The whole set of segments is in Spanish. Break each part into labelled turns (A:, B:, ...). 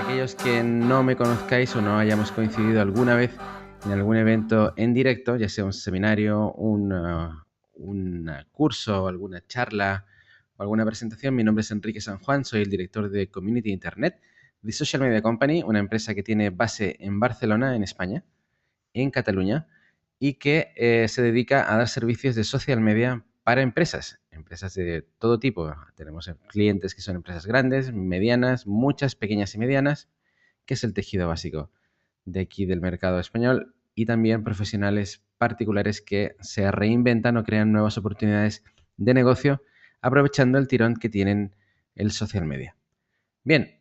A: aquellos que no me conozcáis o no hayamos coincidido alguna vez en algún evento en directo, ya sea un seminario, un curso, o alguna charla o alguna presentación, mi nombre es Enrique San Juan, soy el director de Community Internet de Social Media Company, una empresa que tiene base en Barcelona, en España, en Cataluña, y que se dedica a dar servicios de social media para empresas de todo tipo. Tenemos clientes que son empresas grandes, medianas, muchas, pequeñas y medianas, que es el tejido básico de aquí del mercado español, y también profesionales particulares que se reinventan o crean nuevas oportunidades de negocio aprovechando el tirón que tienen el social media. Bien,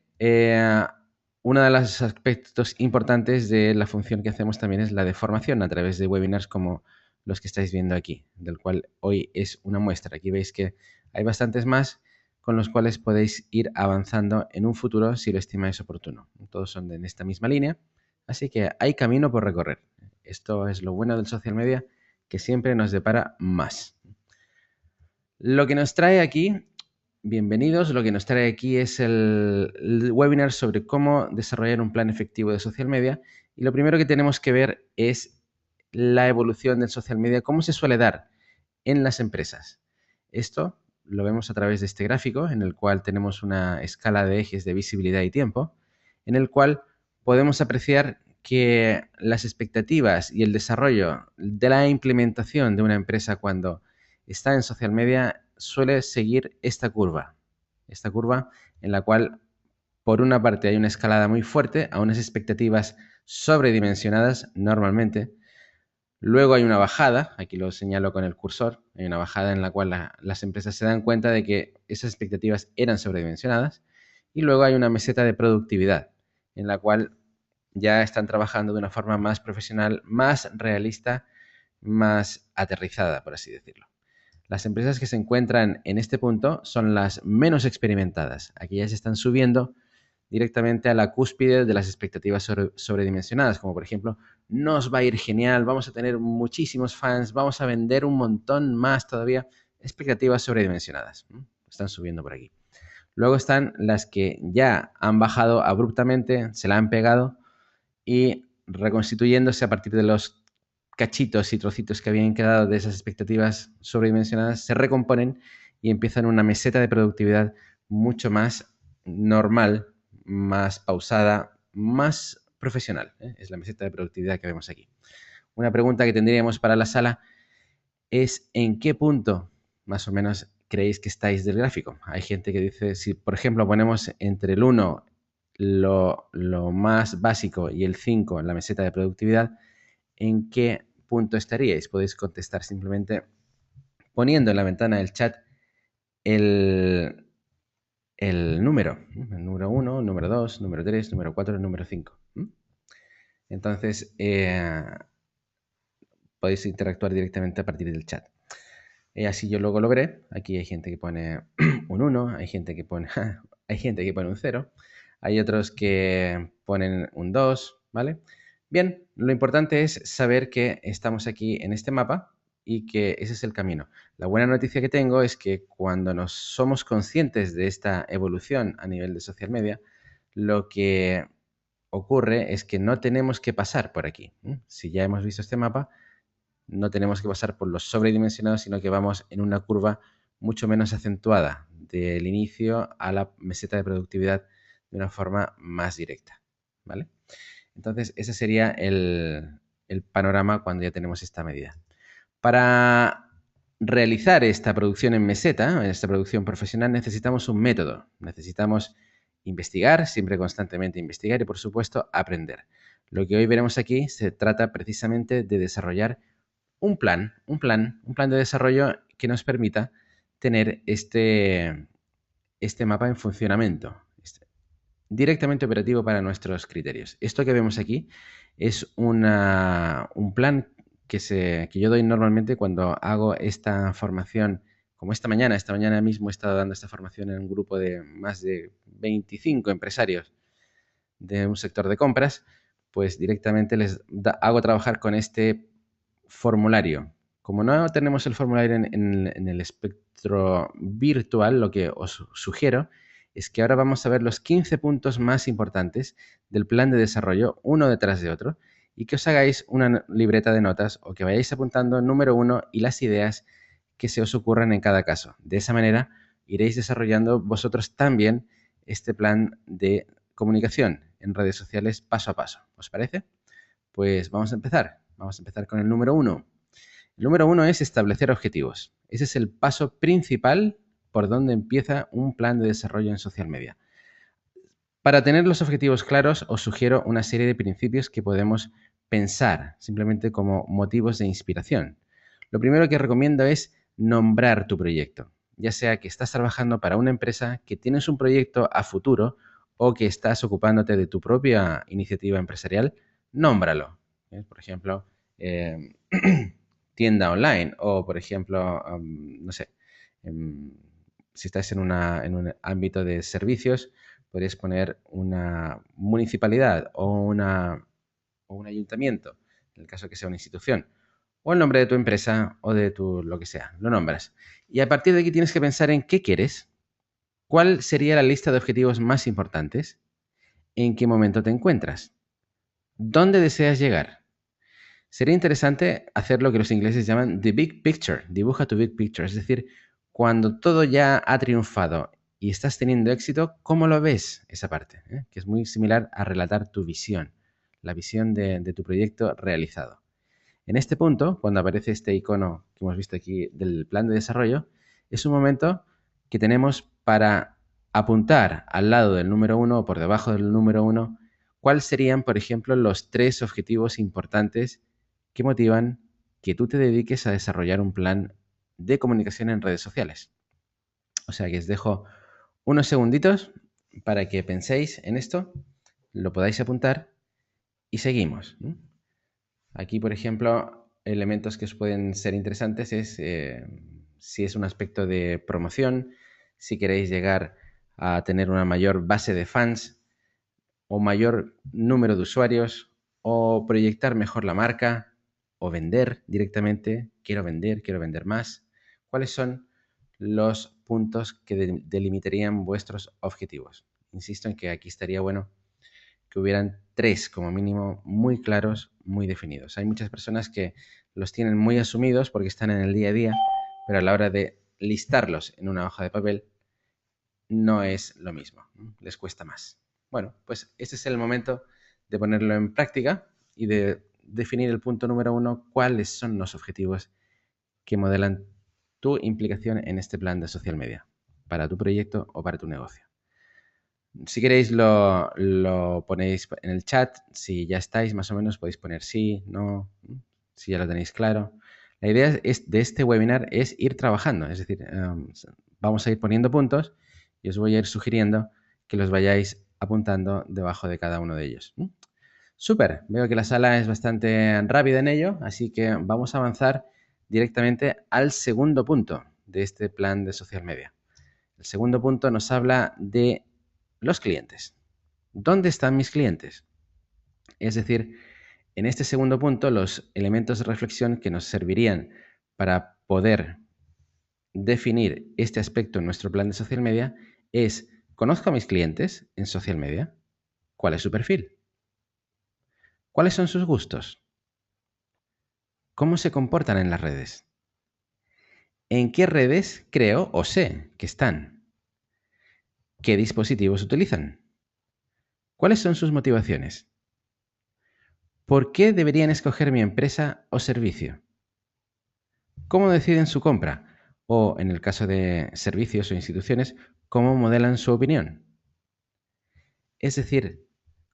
A: uno de los aspectos importantes de la función que hacemos también es la de formación a través de webinars como los que estáis viendo aquí, del cual hoy es una muestra. Aquí veis que hay bastantes más con los cuales podéis ir avanzando en un futuro si lo estimáis oportuno. Todos son en esta misma línea, así que hay camino por recorrer. Esto es lo bueno del social media, que siempre nos depara más. Lo que nos trae aquí, bienvenidos, lo que nos trae aquí es el webinar sobre cómo desarrollar un plan efectivo de social media, y lo primero que tenemos que ver es la evolución del social media, cómo se suele dar en las empresas. Esto lo vemos a través de este gráfico en el cual tenemos una escala de ejes de visibilidad y tiempo, en el cual podemos apreciar que las expectativas y el desarrollo de la implementación de una empresa cuando está en social media suele seguir esta curva en la cual por una parte hay una escalada muy fuerte a unas expectativas sobredimensionadas normalmente. Luego hay una bajada, aquí lo señalo con el cursor, hay una bajada en la cual las empresas se dan cuenta de que esas expectativas eran sobredimensionadas, y luego hay una meseta de productividad en la cual ya están trabajando de una forma más profesional, más realista, más aterrizada, por así decirlo. Las empresas que se encuentran en este punto son las menos experimentadas. Aquí ya se están subiendo directamente a la cúspide de las expectativas sobredimensionadas, como por ejemplo, nos va a ir genial, vamos a tener muchísimos fans, vamos a vender un montón más todavía. Expectativas sobredimensionadas. Están subiendo por aquí. Luego están las que ya han bajado abruptamente, se la han pegado y reconstituyéndose a partir de los cachitos y trocitos que habían quedado de esas expectativas sobredimensionadas, se recomponen y empiezan una meseta de productividad mucho más normal, más pausada, más profesional. Es la meseta de productividad que vemos aquí. Una pregunta que tendríamos para la sala es ¿en qué punto más o menos creéis que estáis del gráfico? Hay gente que dice, si por ejemplo ponemos entre el 1 lo más básico y el 5 en la meseta de productividad, ¿en qué punto estaríais? Podéis contestar simplemente poniendo en la ventana del chat el número. El número 1, el número 2, el número 3, el número 4, el número 5. Entonces, podéis interactuar directamente a partir del chat. Así yo luego lo veré. Aquí hay gente que pone un 1, hay gente que pone un 0, hay otros que ponen un 2, ¿vale? Bien, lo importante es saber que estamos aquí en este mapa y que ese es el camino. La buena noticia que tengo es que cuando nos somos conscientes de esta evolución a nivel de social media, lo que ocurre es que no tenemos que pasar por aquí. Si ya hemos visto este mapa, no tenemos que pasar por los sobredimensionados, sino que vamos en una curva mucho menos acentuada del inicio a la meseta de productividad de una forma más directa, ¿vale? Entonces, ese sería el panorama cuando ya tenemos esta medida. Para realizar esta producción en meseta, esta producción profesional, necesitamos un método. Necesitamos investigar, siempre constantemente investigar y, por supuesto, aprender. Lo que hoy veremos aquí se trata precisamente de desarrollar un plan de desarrollo que nos permita tener este mapa en funcionamiento, directamente operativo para nuestros criterios. Esto que vemos aquí es un plan que yo doy normalmente cuando hago esta formación, como esta mañana mismo he estado dando esta formación en un grupo de más de 25 empresarios de un sector de compras, pues directamente les hago trabajar con este formulario. Como no tenemos el formulario en el espectro virtual, lo que os sugiero es que ahora vamos a ver los 15 puntos más importantes del plan de desarrollo, uno detrás de otro, y que os hagáis una libreta de notas o que vayáis apuntando número uno y las ideas que se os ocurran en cada caso. De esa manera iréis desarrollando vosotros también este plan de comunicación en redes sociales paso a paso. ¿Os parece? Pues vamos a empezar. Vamos a empezar con el número uno. El número uno es establecer objetivos. Ese es el paso principal por donde empieza un plan de desarrollo en social media. Para tener los objetivos claros, os sugiero una serie de principios que podemos pensar simplemente como motivos de inspiración. Lo primero que recomiendo es nombrar tu proyecto, ya sea que estás trabajando para una empresa, que tienes un proyecto a futuro o que estás ocupándote de tu propia iniciativa empresarial, nómbralo. Por ejemplo, tienda online o, por ejemplo, no sé, si estás en un ámbito de servicios, podrías poner una municipalidad o un ayuntamiento, en el caso que sea una institución, o el nombre de tu empresa o de tu lo que sea, lo nombras. Y a partir de aquí tienes que pensar en qué quieres, cuál sería la lista de objetivos más importantes, en qué momento te encuentras, dónde deseas llegar. Sería interesante hacer lo que los ingleses llaman the big picture, dibuja tu big picture, es decir, cuando todo ya ha triunfado y estás teniendo éxito, ¿cómo lo ves esa parte? Que es muy similar a relatar tu visión, la visión de tu proyecto realizado. En este punto, cuando aparece este icono que hemos visto aquí del plan de desarrollo, es un momento que tenemos para apuntar al lado del número 1 o por debajo del número 1 cuáles serían, por ejemplo, los 3 objetivos importantes que motivan que tú te dediques a desarrollar un plan de comunicación en redes sociales. O sea que os dejo unos segunditos para que penséis en esto, lo podáis apuntar y seguimos. Aquí, por ejemplo, elementos que os pueden ser interesantes es si es un aspecto de promoción, si queréis llegar a tener una mayor base de fans o mayor número de usuarios o proyectar mejor la marca o vender directamente, quiero vender más. ¿Cuáles son los puntos que delimitarían vuestros objetivos? Insisto en que aquí estaría bueno que hubieran 3 como mínimo muy claros, muy definidos. Hay muchas personas que los tienen muy asumidos porque están en el día a día, pero a la hora de listarlos en una hoja de papel no es lo mismo, les cuesta más. Bueno, pues este es el momento de ponerlo en práctica y de definir el punto número 1, cuáles son los objetivos que modelan tu implicación en este plan de social media, para tu proyecto o para tu negocio. Si queréis lo ponéis en el chat, si ya estáis más o menos podéis poner sí, no, si ya lo tenéis claro. La idea de este webinar es ir trabajando, es decir, vamos a ir poniendo puntos y os voy a ir sugiriendo que los vayáis apuntando debajo de cada uno de ellos. Súper, veo que la sala es bastante rápida en ello, así que vamos a avanzar directamente al segundo punto de este plan de social media. El segundo punto nos habla de los clientes. ¿Dónde están mis clientes? Es decir, en este segundo punto, los elementos de reflexión que nos servirían para poder definir este aspecto en nuestro plan de social media es: ¿conozco a mis clientes en social media? ¿Cuál es su perfil? ¿Cuáles son sus gustos? ¿Cómo se comportan en las redes? ¿En qué redes creo o sé que están? ¿Qué dispositivos utilizan? ¿Cuáles son sus motivaciones? ¿Por qué deberían escoger mi empresa o servicio? ¿Cómo deciden su compra? O, en el caso de servicios o instituciones, ¿cómo modelan su opinión? Es decir,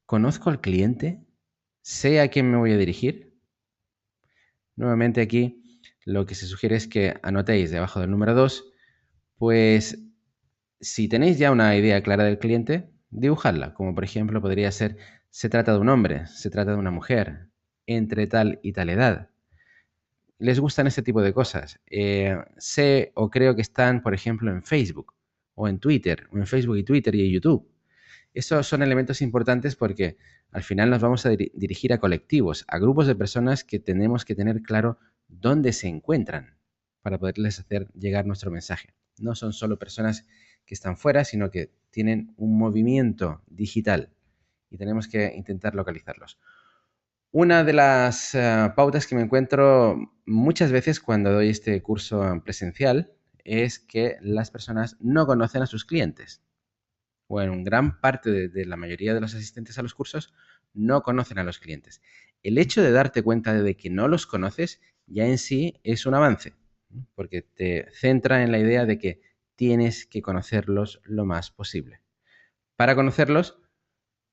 A: ¿conozco al cliente? ¿Sé a quién me voy a dirigir? Nuevamente aquí lo que se sugiere es que anotéis debajo del número 2, pues si tenéis ya una idea clara del cliente, dibujadla, como por ejemplo podría ser: se trata de un hombre, se trata de una mujer, entre tal y tal edad. Les gustan ese tipo de cosas. Sé o creo que están, por ejemplo, en Facebook o en Twitter, o en Facebook y Twitter y en YouTube. Esos son elementos importantes porque al final nos vamos a dirigir a colectivos, a grupos de personas que tenemos que tener claro dónde se encuentran para poderles hacer llegar nuestro mensaje. No son solo personas que están fuera, sino que tienen un movimiento digital y tenemos que intentar localizarlos. Una de las pautas que me encuentro muchas veces cuando doy este curso presencial es que las personas no conocen a sus clientes. Bueno, gran parte de la mayoría de los asistentes a los cursos no conocen a los clientes. El hecho de darte cuenta de que no los conoces ya en sí es un avance, porque te centra en la idea de que tienes que conocerlos lo más posible. Para conocerlos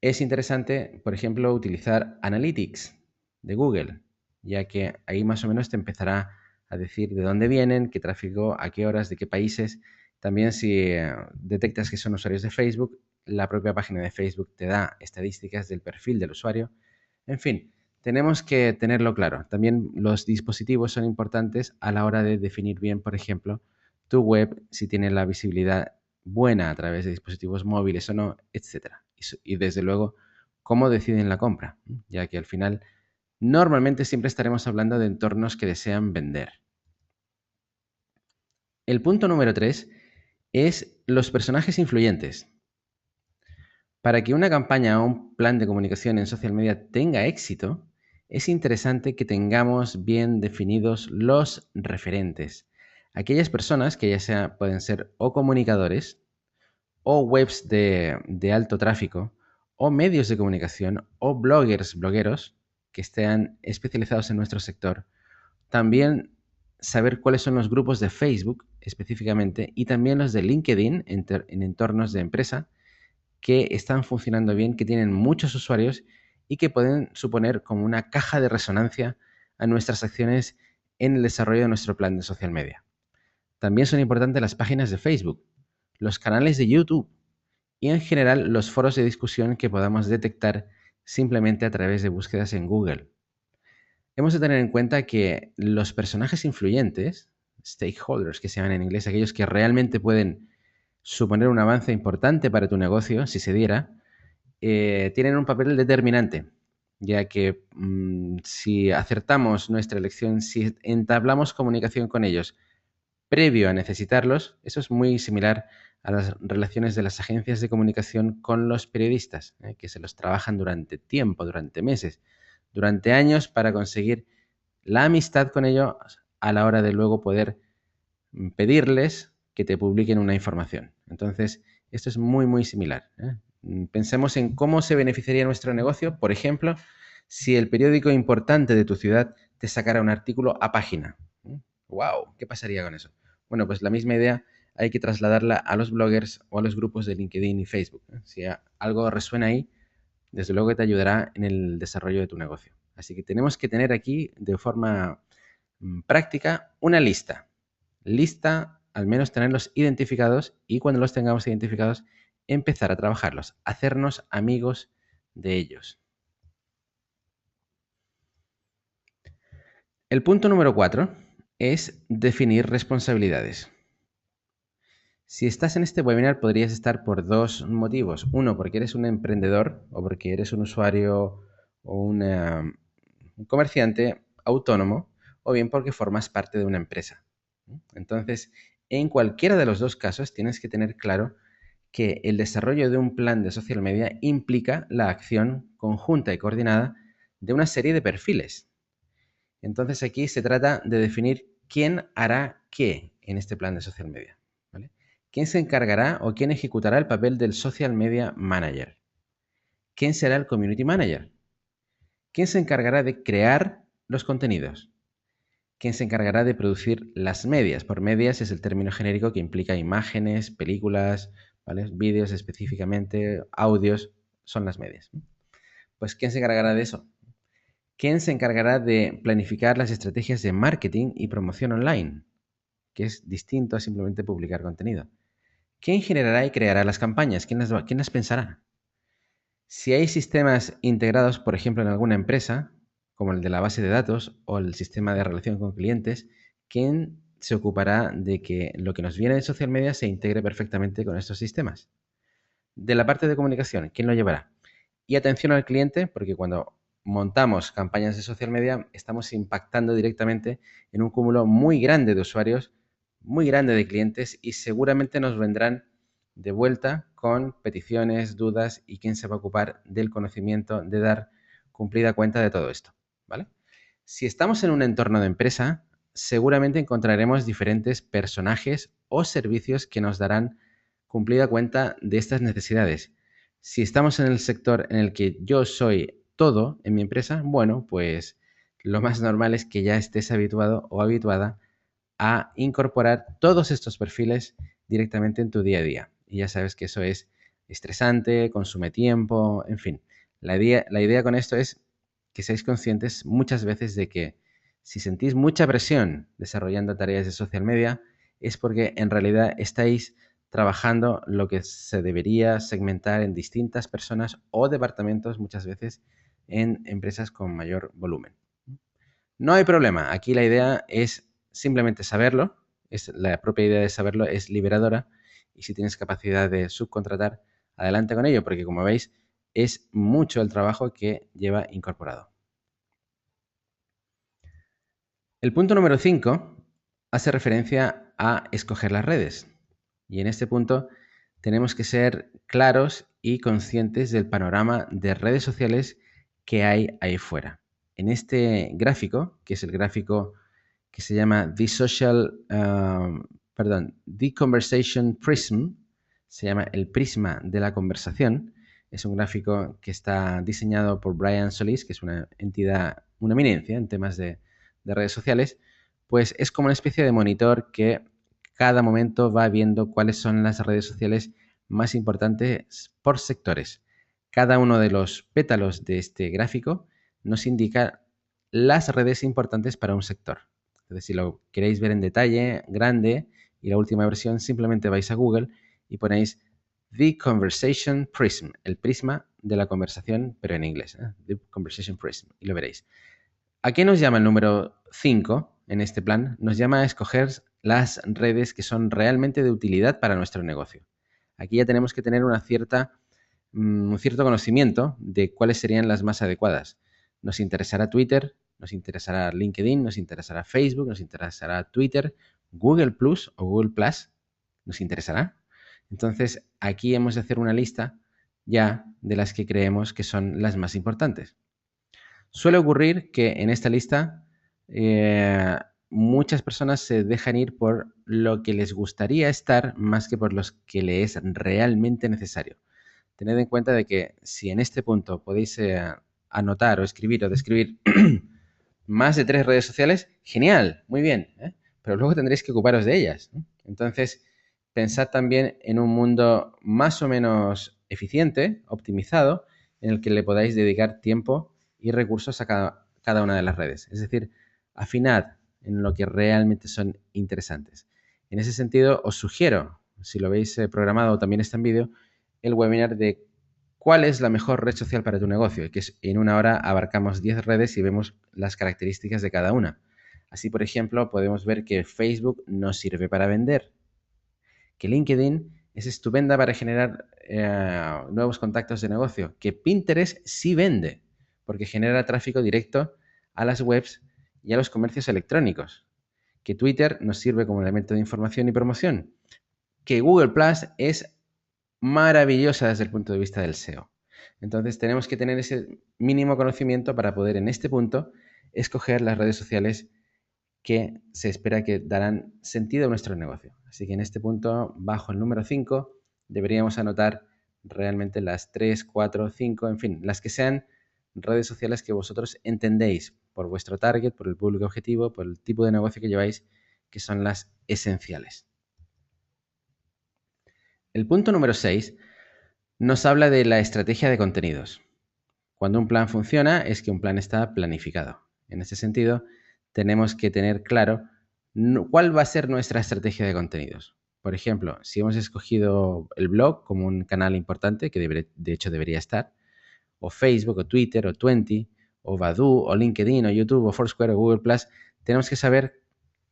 A: es interesante, por ejemplo, utilizar Analytics de Google, ya que ahí más o menos te empezará a decir de dónde vienen, qué tráfico, a qué horas, de qué países. También si detectas que son usuarios de Facebook, la propia página de Facebook te da estadísticas del perfil del usuario. En fin, tenemos que tenerlo claro. También los dispositivos son importantes a la hora de definir bien, por ejemplo, tu web, si tiene la visibilidad buena a través de dispositivos móviles o no, etcétera. Y desde luego, cómo deciden la compra, ya que al final normalmente siempre estaremos hablando de entornos que desean vender. El punto número 3 es los personajes influyentes. Para que una campaña o un plan de comunicación en social media tenga éxito, es interesante que tengamos bien definidos los referentes. Aquellas personas que ya sea pueden ser o comunicadores, o webs de alto tráfico, o medios de comunicación, o blogueros que estén especializados en nuestro sector. También saber cuáles son los grupos de Facebook específicamente y también los de LinkedIn en entornos de empresa que están funcionando bien, que tienen muchos usuarios y que pueden suponer como una caja de resonancia a nuestras acciones en el desarrollo de nuestro plan de social media. También son importantes las páginas de Facebook, los canales de YouTube y en general los foros de discusión que podamos detectar simplemente a través de búsquedas en Google. Hemos de tener en cuenta que los personajes influyentes, stakeholders que se llaman en inglés, aquellos que realmente pueden suponer un avance importante para tu negocio, si se diera, tienen un papel determinante, ya que si acertamos nuestra elección, si entablamos comunicación con ellos previo a necesitarlos, eso es muy similar a las relaciones de las agencias de comunicación con los periodistas, que se los trabajan durante tiempo, durante meses, durante años para conseguir la amistad con ellos a la hora de luego poder pedirles que te publiquen una información. Entonces, esto es muy, muy similar. Pensemos en cómo se beneficiaría nuestro negocio, por ejemplo, si el periódico importante de tu ciudad te sacara un artículo a página. ¡Wow! ¿Qué pasaría con eso? Bueno, pues la misma idea hay que trasladarla a los bloggers o a los grupos de LinkedIn y Facebook. Si algo resuena ahí, desde luego que te ayudará en el desarrollo de tu negocio. Así que tenemos que tener aquí de forma práctica una lista. Lista, al menos tenerlos identificados y cuando los tengamos identificados, empezar a trabajarlos, hacernos amigos de ellos. El punto número 4 es definir responsabilidades. Si estás en este webinar podrías estar por dos motivos. Uno, porque eres un emprendedor o porque eres un usuario o un comerciante autónomo o bien porque formas parte de una empresa. Entonces, en cualquiera de los dos casos tienes que tener claro que el desarrollo de un plan de social media implica la acción conjunta y coordinada de una serie de perfiles. Entonces aquí se trata de definir quién hará qué en este plan de social media. ¿Vale? ¿Quién se encargará o quién ejecutará el papel del social media manager? ¿Quién será el community manager? ¿Quién se encargará de crear los contenidos? ¿Quién se encargará de producir las medias? Por medias es el término genérico que implica imágenes, películas, ¿vale? Vídeos específicamente, audios, son las medias. Pues ¿quién se encargará de eso? ¿Quién se encargará de planificar las estrategias de marketing y promoción online? Que es distinto a simplemente publicar contenido. ¿Quién generará y creará las campañas? ¿Quién las pensará? Si hay sistemas integrados, por ejemplo, en alguna empresa, como el de la base de datos o el sistema de relación con clientes, ¿quién se ocupará de que lo que nos viene de social media se integre perfectamente con estos sistemas? De la parte de comunicación, ¿quién lo llevará? Y atención al cliente, porque cuando montamos campañas de social media estamos impactando directamente en un cúmulo muy grande de usuarios, muy grande de clientes y seguramente nos vendrán de vuelta con peticiones, dudas y quién se va a ocupar del conocimiento de dar cumplida cuenta de todo esto, ¿vale? Si estamos en un entorno de empresa, seguramente encontraremos diferentes personajes o servicios que nos darán cumplida cuenta de estas necesidades. Si estamos en el sector en el que yo soy todo en mi empresa, bueno, pues lo más normal es que ya estés habituado o habituada a incorporar todos estos perfiles directamente en tu día a día. Y ya sabes que eso es estresante, consume tiempo, en fin. La idea con esto es que seáis conscientes muchas veces de que si sentís mucha presión desarrollando tareas de social media, es porque en realidad estáis trabajando lo que se debería segmentar en distintas personas o departamentos muchas veces en empresas con mayor volumen. No hay problema, aquí la idea es simplemente saberlo, es la propia idea de saberlo es liberadora y si tienes capacidad de subcontratar, adelante con ello, porque como veis es mucho el trabajo que lleva incorporado. El punto número 5 hace referencia a escoger las redes. Y en este punto tenemos que ser claros y conscientes del panorama de redes sociales que hay ahí fuera. En este gráfico, que es el gráfico que se llama The Conversation Prism, se llama el prisma de la conversación. Es un gráfico que está diseñado por Brian Solis, que es una entidad, una eminencia en temas de redes sociales, pues es como una especie de monitor que cada momento va viendo cuáles son las redes sociales más importantes por sectores. Cada uno de los pétalos de este gráfico nos indica las redes importantes para un sector. Entonces, si lo queréis ver en detalle, grande, y la última versión, simplemente vais a Google y ponéis The Conversation Prism, el prisma de la conversación, pero en inglés, The Conversation Prism, y lo veréis. ¿A qué nos llama el número 5 en este plan? Nos llama a escoger las redes que son realmente de utilidad para nuestro negocio. Aquí ya tenemos que tener un cierto conocimiento de cuáles serían las más adecuadas. Nos interesará Twitter, nos interesará LinkedIn, nos interesará Facebook, nos interesará Twitter, Google Plus o Google Plus, nos interesará. Entonces, aquí hemos de hacer una lista ya de las que creemos que son las más importantes. Suele ocurrir que en esta lista muchas personas se dejan ir por lo que les gustaría estar más que por los que les es realmente necesario. Tened en cuenta de que si en este punto podéis anotar o escribir o describir más de 3 redes sociales, genial, muy bien, pero luego tendréis que ocuparos de ellas. Entonces, pensad también en un mundo más o menos eficiente, optimizado, en el que le podáis dedicar tiempo y recursos a cada una de las redes. Es decir, afinad en lo que realmente son interesantes. En ese sentido, os sugiero, si lo veis programado o también está en vídeo, el webinar de cuál es la mejor red social para tu negocio, que es en una hora abarcamos 10 redes y vemos las características de cada una. Así, por ejemplo, podemos ver que Facebook nos sirve para vender, que LinkedIn es estupenda para generar nuevos contactos de negocio, que Pinterest sí vende, porque genera tráfico directo a las webs y a los comercios electrónicos, que Twitter nos sirve como elemento de información y promoción, que Google Plus es maravillosa desde el punto de vista del SEO. Entonces tenemos que tener ese mínimo conocimiento para poder en este punto escoger las redes sociales que se espera que darán sentido a nuestro negocio. Así que en este punto, bajo el número 5, deberíamos anotar realmente las 3, 4, 5, en fin, las que sean redes sociales que vosotros entendéis por vuestro target, por el público objetivo, por el tipo de negocio que lleváis, que son las esenciales. El punto número 6 nos habla de la estrategia de contenidos. Cuando un plan funciona es que un plan está planificado. En ese sentido, tenemos que tener claro cuál va a ser nuestra estrategia de contenidos. Por ejemplo, si hemos escogido el blog como un canal importante, que de hecho debería estar, o Facebook, o Twitter, o Twenty, o Badoo, o LinkedIn, o YouTube, o Foursquare, o Google+, tenemos que saber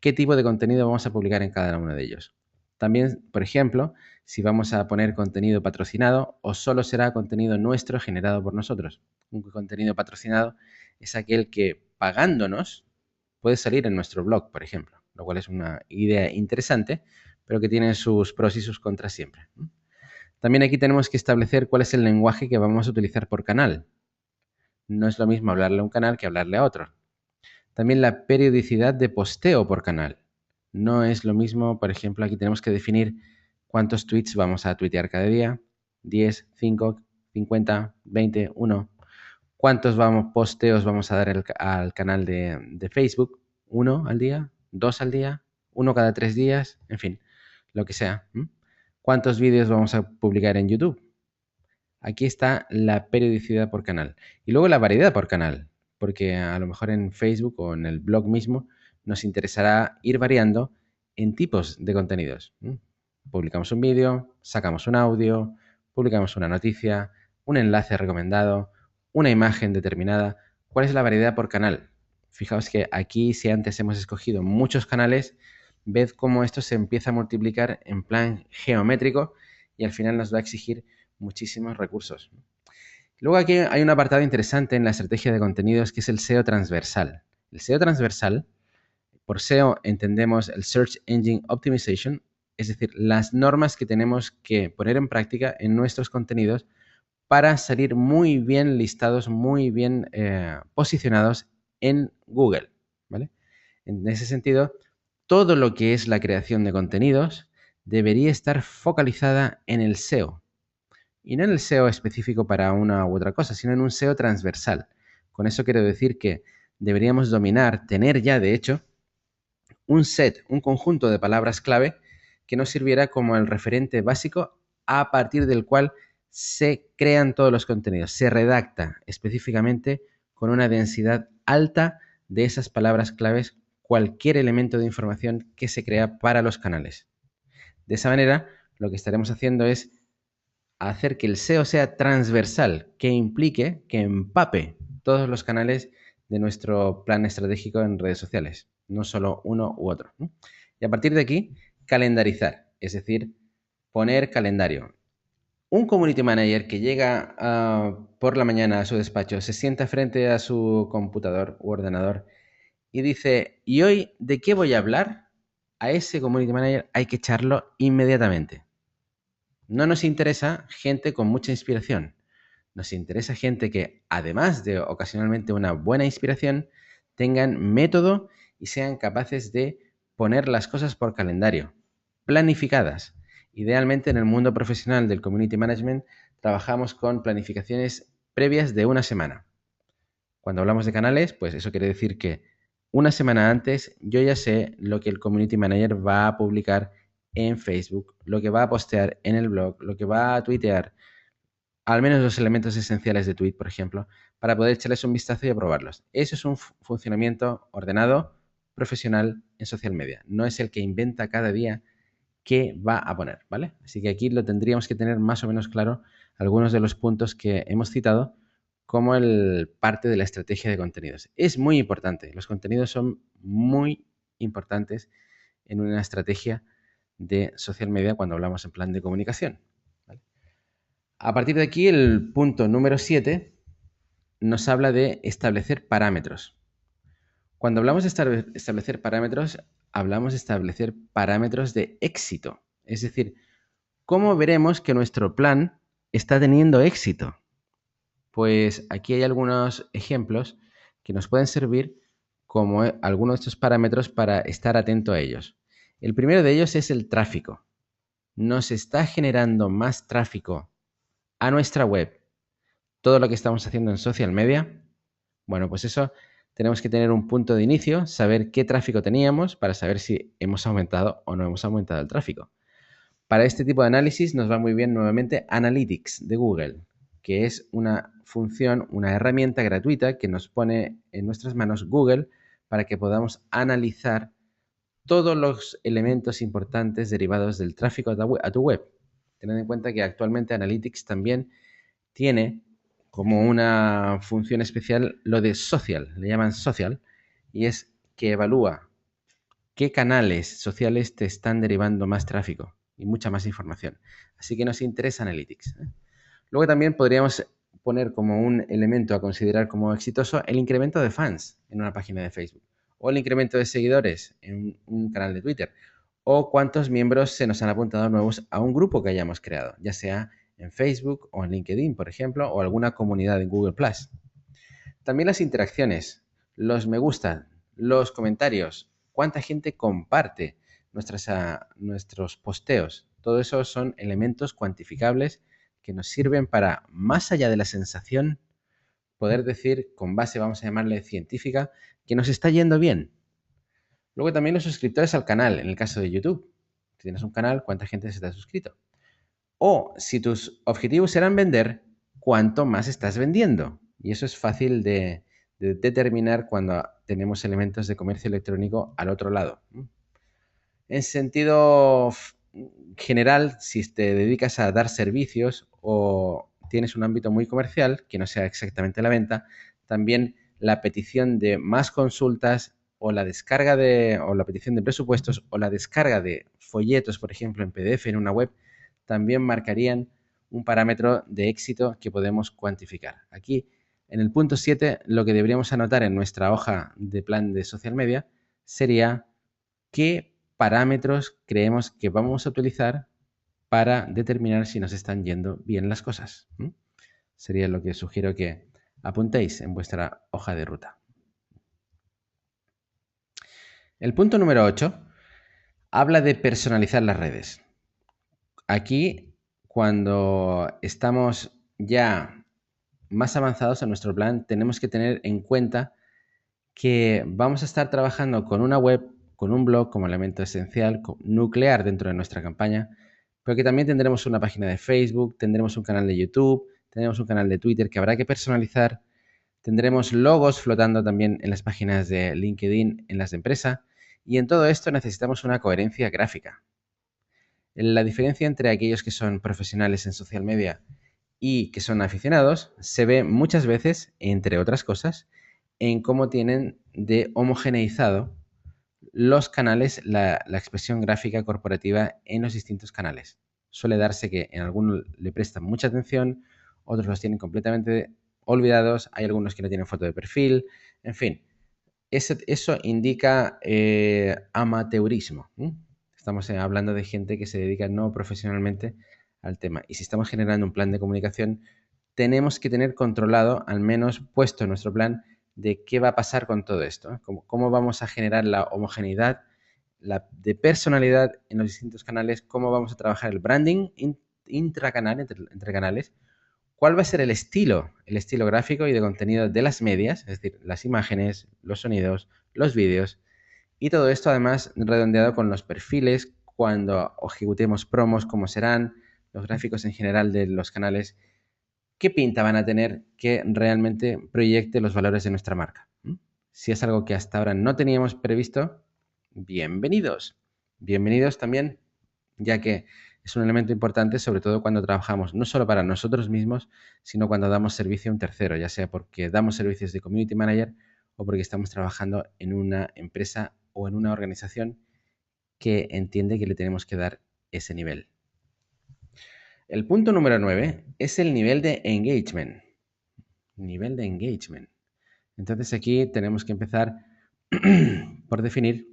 A: qué tipo de contenido vamos a publicar en cada uno de ellos. También, por ejemplo, si vamos a poner contenido patrocinado o solo será contenido nuestro generado por nosotros. Un contenido patrocinado es aquel que pagándonos puede salir en nuestro blog, por ejemplo, lo cual es una idea interesante, pero que tiene sus pros y sus contras siempre. También aquí tenemos que establecer cuál es el lenguaje que vamos a utilizar por canal. No es lo mismo hablarle a un canal que hablarle a otro. También la periodicidad de posteo por canal. No es lo mismo, por ejemplo, aquí tenemos que definir cuántos tweets vamos a tuitear cada día. 10, 5, 50, 20, 1. ¿Cuántos posteos vamos a dar al canal de Facebook? ¿1 al día? ¿2 al día? ¿1 cada 3 días? En fin, lo que sea. ¿Cuántos vídeos vamos a publicar en YouTube? Aquí está la periodicidad por canal. Y luego la variedad por canal, porque a lo mejor en Facebook o en el blog mismo nos interesará ir variando en tipos de contenidos. Publicamos un vídeo, sacamos un audio, publicamos una noticia, un enlace recomendado, una imagen determinada. ¿Cuál es la variedad por canal? Fijaos que aquí, si antes hemos escogido muchos canales, ved cómo esto se empieza a multiplicar en plan geométrico y al final nos va a exigir muchísimos recursos. Luego aquí hay un apartado interesante en la estrategia de contenidos que es el SEO transversal. El SEO transversal, por SEO entendemos el Search Engine Optimization, es decir, las normas que tenemos que poner en práctica en nuestros contenidos para salir muy bien listados, muy bien posicionados en Google, ¿vale? En ese sentido, todo lo que es la creación de contenidos debería estar focalizada en el SEO. Y no en el SEO específico para una u otra cosa, sino en un SEO transversal. Con eso quiero decir que deberíamos dominar, tener ya de hecho, un conjunto de palabras clave que nos sirviera como el referente básico a partir del cual se crean todos los contenidos. Se redacta específicamente con una densidad alta de esas palabras claves cualquier elemento de información que se crea para los canales. De esa manera, lo que estaremos haciendo es hacer que el SEO sea transversal, que implique, que empape todos los canales de nuestro plan estratégico en redes sociales, no solo uno u otro. Y a partir de aquí, calendarizar, es decir, poner calendario. Un community manager que llega por la mañana a su despacho, se sienta frente a su computador u ordenador y dice, ¿y hoy de qué voy a hablar? A ese community manager hay que echarlo inmediatamente. No nos interesa gente con mucha inspiración. Nos interesa gente que, además de ocasionalmente una buena inspiración, tengan método y sean capaces de poner las cosas por calendario, planificadas. Idealmente, en el mundo profesional del community management, trabajamos con planificaciones previas de una semana. Cuando hablamos de canales, pues eso quiere decir que una semana antes yo ya sé lo que el community manager va a publicar en Facebook, lo que va a postear en el blog, lo que va a tuitear, al menos los elementos esenciales de tweet, por ejemplo, para poder echarles un vistazo y aprobarlos. Eso es un funcionamiento ordenado, profesional en social media. No es el que inventa cada día qué va a poner, ¿vale? Así que aquí lo tendríamos que tener más o menos claro algunos de los puntos que hemos citado como el parte de la estrategia de contenidos. Es muy importante. Los contenidos son muy importantes en una estrategia de social media cuando hablamos en plan de comunicación. ¿Vale? A partir de aquí, el punto número 7 nos habla de establecer parámetros. Cuando hablamos de establecer parámetros, hablamos de establecer parámetros de éxito. Es decir, ¿cómo veremos que nuestro plan está teniendo éxito? Pues aquí hay algunos ejemplos que nos pueden servir como algunos de estos parámetros para estar atento a ellos. El primero de ellos es el tráfico. ¿Nos está generando más tráfico a nuestra web todo lo que estamos haciendo en social media? Bueno, pues eso tenemos que tener un punto de inicio, saber qué tráfico teníamos para saber si hemos aumentado o no hemos aumentado el tráfico. Para este tipo de análisis nos va muy bien nuevamente Analytics de Google, que es una función, una herramienta gratuita que nos pone en nuestras manos Google para que podamos analizar todos los elementos importantes derivados del tráfico a tu web. Tened en cuenta que actualmente Analytics también tiene como una función especial lo de social, le llaman social, y es que evalúa qué canales sociales te están derivando más tráfico y mucha más información. Así que nos interesa Analytics. Luego también podríamos poner como un elemento a considerar como exitoso el incremento de fans en una página de Facebook o el incremento de seguidores en un canal de Twitter o cuántos miembros se nos han apuntado nuevos a un grupo que hayamos creado, ya sea en Facebook o en LinkedIn, por ejemplo, o alguna comunidad en Google+. También las interacciones, los me gusta, los comentarios, cuánta gente comparte nuestros posteos. Todo eso son elementos cuantificables que nos sirven para, más allá de la sensación, poder decir, con base, vamos a llamarle científica, que nos está yendo bien. Luego también los suscriptores al canal, en el caso de YouTube. Si tienes un canal, ¿cuánta gente se te ha suscrito? O si tus objetivos eran vender, ¿cuánto más estás vendiendo? Y eso es fácil de determinar cuando tenemos elementos de comercio electrónico al otro lado. En sentido general, si te dedicas a dar servicios o tienes un ámbito muy comercial, que no sea exactamente la venta, también la petición de más consultas o la descarga o la petición de presupuestos o la descarga de folletos, por ejemplo, en PDF en una web, también marcarían un parámetro de éxito que podemos cuantificar. Aquí, en el punto 7, lo que deberíamos anotar en nuestra hoja de plan de social media sería qué parámetros creemos que vamos a utilizar para determinar si nos están yendo bien las cosas. Sería lo que sugiero que apuntéis en vuestra hoja de ruta. El punto número 8 habla de personalizar las redes. Aquí, cuando estamos ya más avanzados en nuestro plan, tenemos que tener en cuenta que vamos a estar trabajando con una web, con un blog como elemento esencial, nuclear dentro de nuestra campaña, pero que también tendremos una página de Facebook, tendremos un canal de YouTube, tendremos un canal de Twitter que habrá que personalizar, tendremos logos flotando también en las páginas de LinkedIn, en las de empresa, y en todo esto necesitamos una coherencia gráfica. La diferencia entre aquellos que son profesionales en social media y que son aficionados se ve muchas veces, entre otras cosas, en cómo tienen de homogeneizado los canales, la expresión gráfica corporativa en los distintos canales. Suele darse que en algunos le prestan mucha atención, otros los tienen completamente olvidados, hay algunos que no tienen foto de perfil, en fin. Eso indica amateurismo. Estamos hablando de gente que se dedica no profesionalmente al tema. Y si estamos generando un plan de comunicación, tenemos que tener controlado, al menos puesto en nuestro plan, de qué va a pasar con todo esto. Cómo vamos a generar la homogeneidad de personalidad en los distintos canales, cómo vamos a trabajar el branding intracanal, entre canales, cuál va a ser el estilo gráfico y de contenido de las medias, es decir, las imágenes, los sonidos, los vídeos, y todo esto además redondeado con los perfiles, cuando ejecutemos promos, cómo serán, los gráficos en general de los canales, qué pinta van a tener que realmente proyecte los valores de nuestra marca. Si es algo que hasta ahora no teníamos previsto, bienvenidos. Bienvenidos también, ya que es un elemento importante, sobre todo cuando trabajamos no solo para nosotros mismos, sino cuando damos servicio a un tercero, ya sea porque damos servicios de community manager o porque estamos trabajando en una empresa o en una organización que entiende que le tenemos que dar ese nivel. El punto número 9 es el nivel de engagement. Nivel de engagement. Entonces aquí tenemos que empezar por definir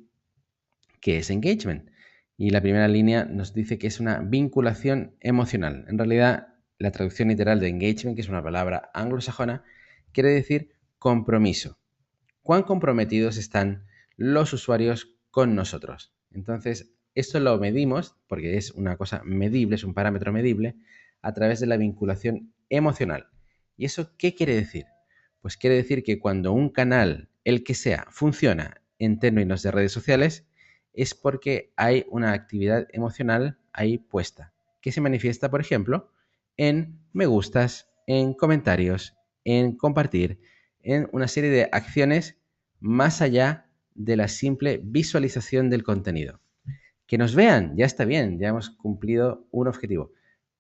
A: qué es engagement. Y la primera línea nos dice que es una vinculación emocional. En realidad, la traducción literal de engagement, que es una palabra anglosajona, quiere decir compromiso. ¿Cuán comprometidos están los usuarios con nosotros? Entonces, esto lo medimos, porque es una cosa medible, es un parámetro medible, a través de la vinculación emocional. ¿Y eso qué quiere decir? Pues quiere decir que cuando un canal, el que sea, funciona en términos de redes sociales, es porque hay una actividad emocional ahí puesta, que se manifiesta, por ejemplo, en me gustas, en comentarios, en compartir, en una serie de acciones más allá de la simple visualización del contenido. Que nos vean, ya está bien, ya hemos cumplido un objetivo.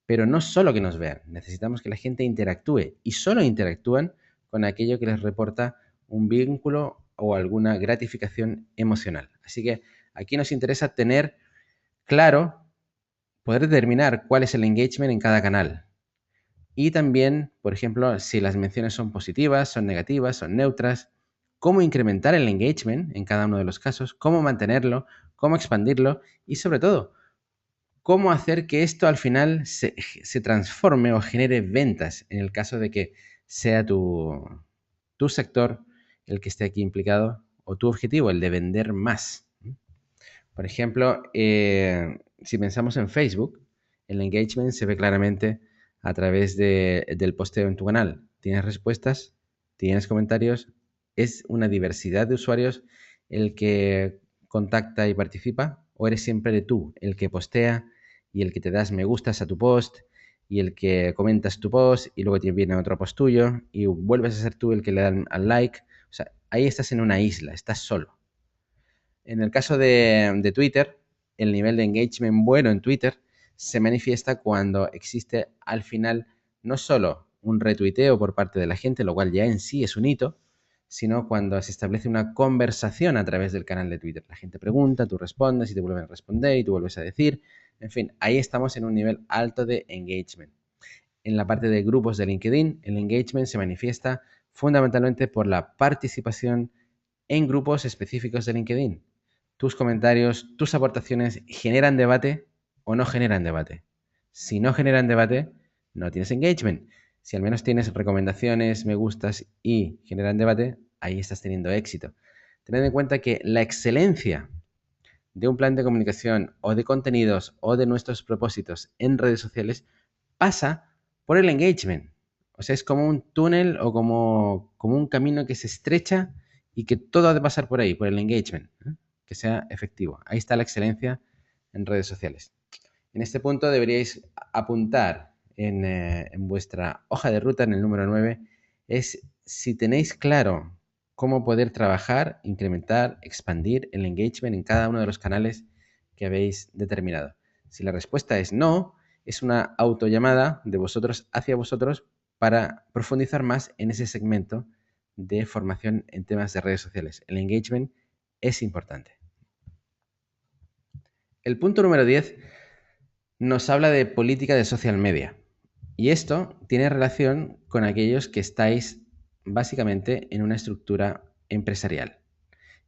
A: Pero no solo que nos vean, necesitamos que la gente interactúe y solo interactúan con aquello que les reporta un vínculo o alguna gratificación emocional. Así que aquí nos interesa tener claro, poder determinar cuál es el engagement en cada canal. Y también, por ejemplo, si las menciones son positivas, son negativas, son neutras, cómo incrementar el engagement en cada uno de los casos, cómo mantenerlo, cómo expandirlo y sobre todo, cómo hacer que esto al final se transforme o genere ventas en el caso de que sea tu sector el que esté aquí implicado o tu objetivo, el de vender más. Por ejemplo, si pensamos en Facebook, el engagement se ve claramente a través del posteo en tu canal. Tienes respuestas, tienes comentarios, es una diversidad de usuarios el que contacta y participa, o eres siempre tú el que postea y el que te das me gustas a tu post y el que comentas tu post y luego te viene otro post tuyo y vuelves a ser tú el que le dan al like. O sea, ahí estás en una isla, estás solo. En el caso de Twitter, el nivel de engagement bueno en Twitter se manifiesta cuando existe al final no solo un retuiteo por parte de la gente, lo cual ya en sí es un hito, sino cuando se establece una conversación a través del canal de Twitter. La gente pregunta, tú respondes y te vuelven a responder y tú vuelves a decir. En fin, ahí estamos en un nivel alto de engagement. En la parte de grupos de LinkedIn, el engagement se manifiesta fundamentalmente por la participación en grupos específicos de LinkedIn. Tus comentarios, tus aportaciones generan debate o no generan debate. Si no generan debate, no tienes engagement. Si al menos tienes recomendaciones, me gustas y generan debate, ahí estás teniendo éxito. Tened en cuenta que la excelencia de un plan de comunicación o de contenidos o de nuestros propósitos en redes sociales pasa por el engagement. O sea, es como un túnel o como un camino que se estrecha y que todo ha de pasar por ahí, por el engagement, ¿eh? Que sea efectivo. Ahí está la excelencia en redes sociales. En este punto deberíais apuntar en vuestra hoja de ruta, en el número 9, es si tenéis claro cómo poder trabajar, incrementar, expandir el engagement en cada uno de los canales que habéis determinado. Si la respuesta es no, es una autollamada de vosotros hacia vosotros para profundizar más en ese segmento de formación en temas de redes sociales. El engagement es importante. El punto número 10 nos habla de política de social media. Y esto tiene relación con aquellos que estáis básicamente en una estructura empresarial,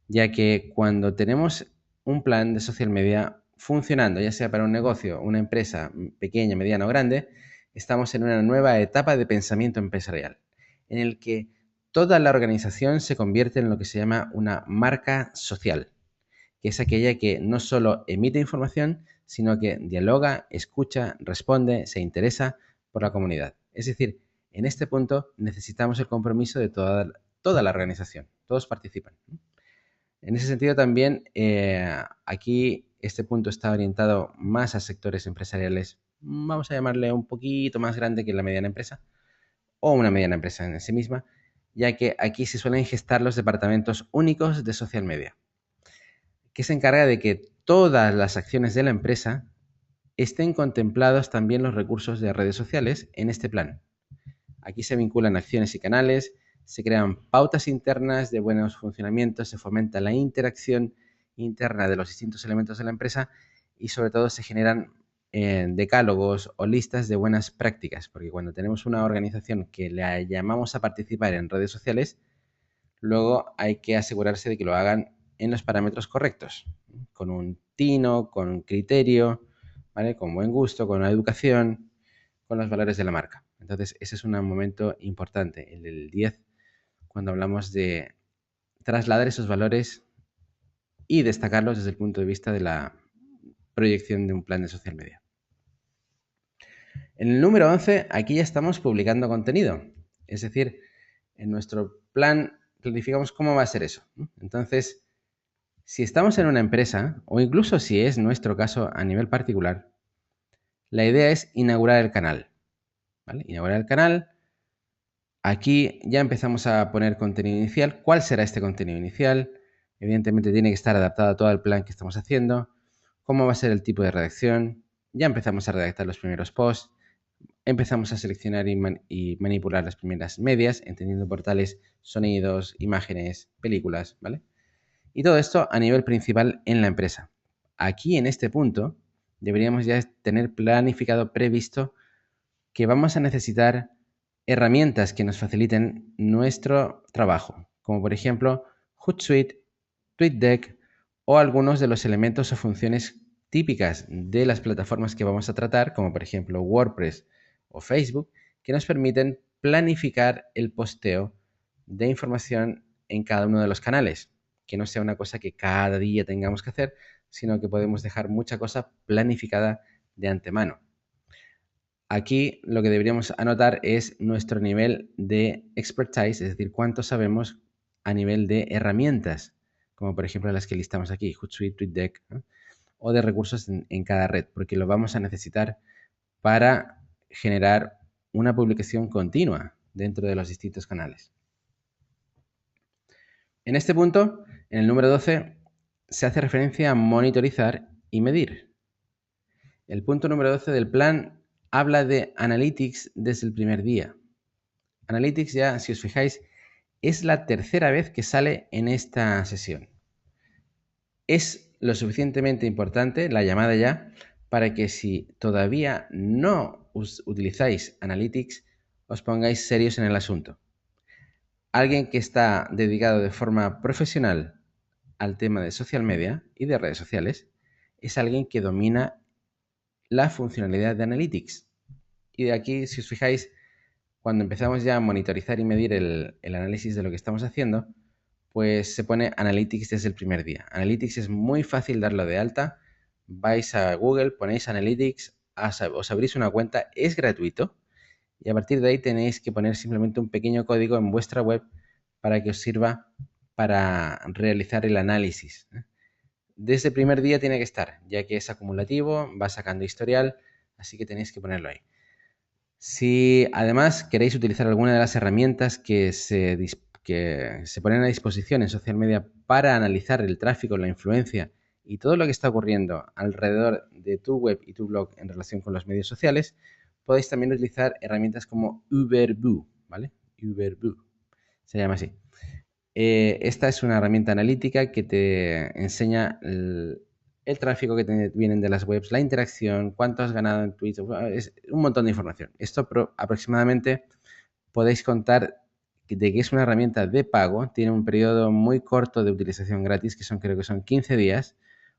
A: ya que cuando tenemos un plan de social media funcionando, ya sea para un negocio, una empresa pequeña, mediana o grande, estamos en una nueva etapa de pensamiento empresarial, en el que toda la organización se convierte en lo que se llama una marca social, que es aquella que no solo emite información, sino que dialoga, escucha, responde, se interesa por la comunidad. Es decir, en este punto necesitamos el compromiso de toda la organización. Todos participan. En ese sentido también, aquí este punto está orientado más a sectores empresariales, vamos a llamarle un poquito más grande que la mediana empresa, o una mediana empresa en sí misma, ya que aquí se suelen gestar los departamentos únicos de social media, que se encarga de que todas las acciones de la empresa estén contemplados también los recursos de redes sociales en este plan. Aquí se vinculan acciones y canales, se crean pautas internas de buenos funcionamientos, se fomenta la interacción interna de los distintos elementos de la empresa y sobre todo se generan decálogos o listas de buenas prácticas, porque cuando tenemos una organización que le llamamos a participar en redes sociales, luego hay que asegurarse de que lo hagan en los parámetros correctos, con un tino, con un criterio, ¿vale? Con buen gusto, con una educación, con los valores de la marca. Entonces, ese es un momento importante, el del 10, cuando hablamos de trasladar esos valores y destacarlos desde el punto de vista de la proyección de un plan de social media. En el número 11, aquí ya estamos publicando contenido. Es decir, en nuestro plan planificamos cómo va a ser eso. Entonces, si estamos en una empresa, o incluso si es nuestro caso a nivel particular, la idea es inaugurar el canal. ¿Vale? Inaugurar el canal. Aquí ya empezamos a poner contenido inicial. ¿Cuál será este contenido inicial? Evidentemente tiene que estar adaptado a todo el plan que estamos haciendo. ¿Cómo va a ser el tipo de redacción? Ya empezamos a redactar los primeros posts. Empezamos a seleccionar y manipular las primeras medias, entendiendo portales, sonidos, imágenes, películas, ¿vale? Y todo esto a nivel principal en la empresa. Aquí, en este punto, deberíamos ya tener planificado, previsto, que vamos a necesitar herramientas que nos faciliten nuestro trabajo, como por ejemplo Hootsuite, TweetDeck o algunos de los elementos o funciones típicas de las plataformas que vamos a tratar, como por ejemplo WordPress o Facebook, que nos permiten planificar el posteo de información en cada uno de los canales, que no sea una cosa que cada día tengamos que hacer, sino que podemos dejar mucha cosa planificada de antemano. Aquí lo que deberíamos anotar es nuestro nivel de expertise, es decir, cuánto sabemos a nivel de herramientas, como por ejemplo las que listamos aquí, Hootsuite, TweetDeck, ¿no? O de recursos en cada red, porque lo vamos a necesitar para generar una publicación continua dentro de los distintos canales. En este punto, en el número 12, se hace referencia a monitorizar y medir. El punto número 12 del plan habla de Analytics desde el primer día. Analytics ya, si os fijáis, es la tercera vez que sale en esta sesión. Es lo suficientemente importante, la llamada ya, para que si todavía no utilizáis Analytics, os pongáis serios en el asunto. Alguien que está dedicado de forma profesional al tema de social media y de redes sociales es alguien que domina la funcionalidad de Analytics. Y de aquí, si os fijáis, cuando empezamos ya a monitorizar y medir el análisis de lo que estamos haciendo, pues se pone Analytics desde el primer día. Analytics es muy fácil darlo de alta. Vais a Google, ponéis Analytics, os abrís una cuenta, es gratuito. Y a partir de ahí tenéis que poner simplemente un pequeño código en vuestra web para que os sirva para realizar el análisis. Desde el primer día tiene que estar, ya que es acumulativo, va sacando historial, así que tenéis que ponerlo ahí. Si además queréis utilizar alguna de las herramientas que se ponen a disposición en social media para analizar el tráfico, la influencia y todo lo que está ocurriendo alrededor de tu web y tu blog en relación con los medios sociales, podéis también utilizar herramientas como Uberview, ¿vale? Uberview, se llama así. Esta es una herramienta analítica que te enseña el tráfico que vienen de las webs, la interacción, cuánto has ganado en Twitter, es un montón de información. Esto aproximadamente podéis contar de que es una herramienta de pago, tiene un periodo muy corto de utilización gratis, que creo que son 15 días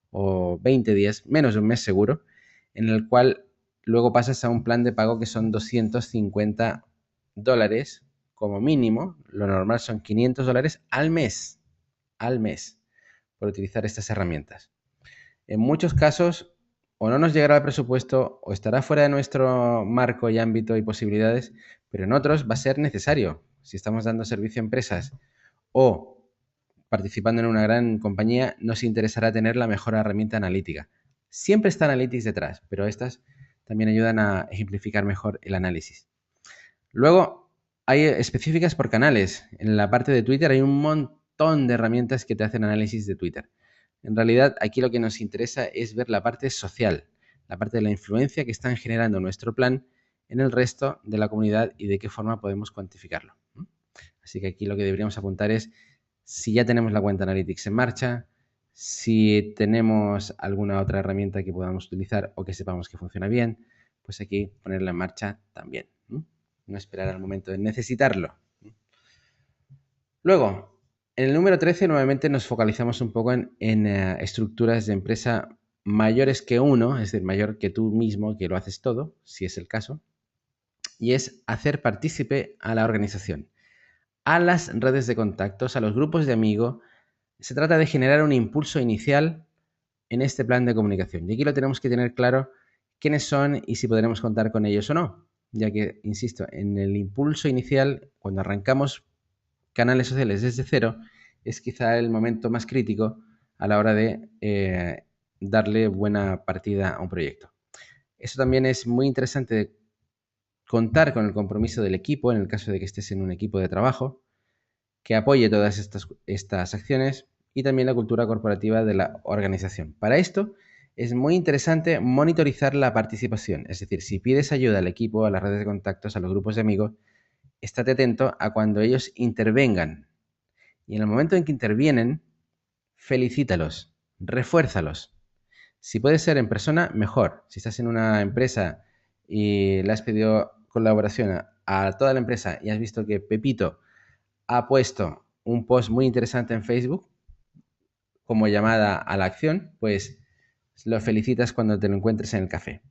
A: o 20 días, menos de un mes seguro, en el cual luego pasas a un plan de pago que son $250 como mínimo. Lo normal son $500 al mes, por utilizar estas herramientas. En muchos casos, o no nos llegará el presupuesto o estará fuera de nuestro marco y ámbito y posibilidades, pero en otros va a ser necesario. Si estamos dando servicio a empresas o participando en una gran compañía, nos interesará tener la mejor herramienta analítica. Siempre está Analytics detrás, pero estas también ayudan a ejemplificar mejor el análisis. Luego, hay específicas por canales. En la parte de Twitter hay un montón de herramientas que te hacen análisis de Twitter. En realidad, aquí lo que nos interesa es ver la parte social, la parte de la influencia que están generando nuestro plan en el resto de la comunidad y de qué forma podemos cuantificarlo. Así que aquí lo que deberíamos apuntar es si ya tenemos la cuenta Analytics en marcha, si tenemos alguna otra herramienta que podamos utilizar o que sepamos que funciona bien, pues aquí ponerla en marcha también. No esperar al momento de necesitarlo. Luego, en el número 13 nuevamente nos focalizamos un poco en estructuras de empresa mayores que uno, es decir, mayor que tú mismo, que lo haces todo, si es el caso, y es hacer partícipe a la organización, a las redes de contactos, a los grupos de amigos. Se trata de generar un impulso inicial en este plan de comunicación. Y aquí lo tenemos que tener claro quiénes son y si podremos contar con ellos o no, ya que, insisto, en el impulso inicial, cuando arrancamos canales sociales desde cero, es quizá el momento más crítico a la hora de darle buena partida a un proyecto. Eso también es muy interesante, contar con el compromiso del equipo, en el caso de que estés en un equipo de trabajo, que apoye todas estas acciones y también la cultura corporativa de la organización. Para esto es muy interesante monitorizar la participación, es decir, si pides ayuda al equipo, a las redes de contactos, a los grupos de amigos, estate atento a cuando ellos intervengan. Y en el momento en que intervienen, felicítalos, refuérzalos. Si puede ser en persona, mejor. Si estás en una empresa y le has pedido colaboración a toda la empresa y has visto que Pepito ha puesto un post muy interesante en Facebook, como llamada a la acción, pues lo felicitas cuando te lo encuentres en el café.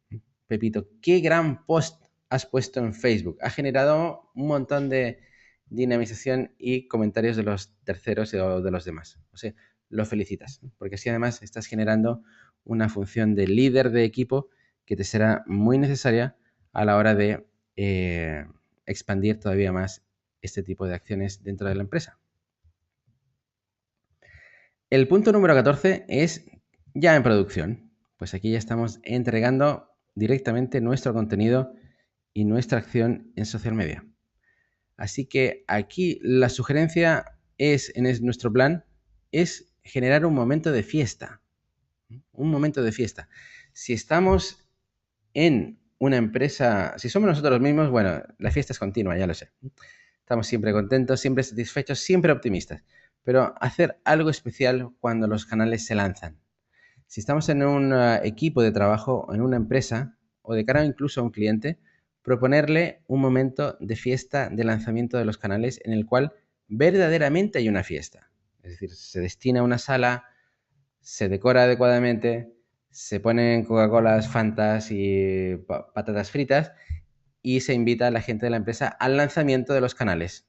A: Pepito, qué gran post has puesto en Facebook. Ha generado un montón de dinamización y comentarios de los terceros o de los demás. O sea, lo felicitas, porque así además estás generando una función de líder de equipo que te será muy necesaria a la hora de expandir todavía más este tipo de acciones dentro de la empresa. El punto número 14 es ya en producción. Pues aquí ya estamos entregando directamente nuestro contenido y nuestra acción en social media. Así que aquí la sugerencia es, en nuestro plan, es generar un momento de fiesta. Un momento de fiesta. Si estamos en una empresa, si somos nosotros mismos, bueno, la fiesta es continua, ya lo sé. Estamos siempre contentos, siempre satisfechos, siempre optimistas. Pero hacer algo especial cuando los canales se lanzan. Si estamos en un equipo de trabajo, en una empresa o de cara incluso a un cliente, proponerle un momento de fiesta de lanzamiento de los canales en el cual verdaderamente hay una fiesta. Es decir, se destina una sala, se decora adecuadamente, se ponen Coca-Colas, Fantas y patatas fritas y se invita a la gente de la empresa al lanzamiento de los canales,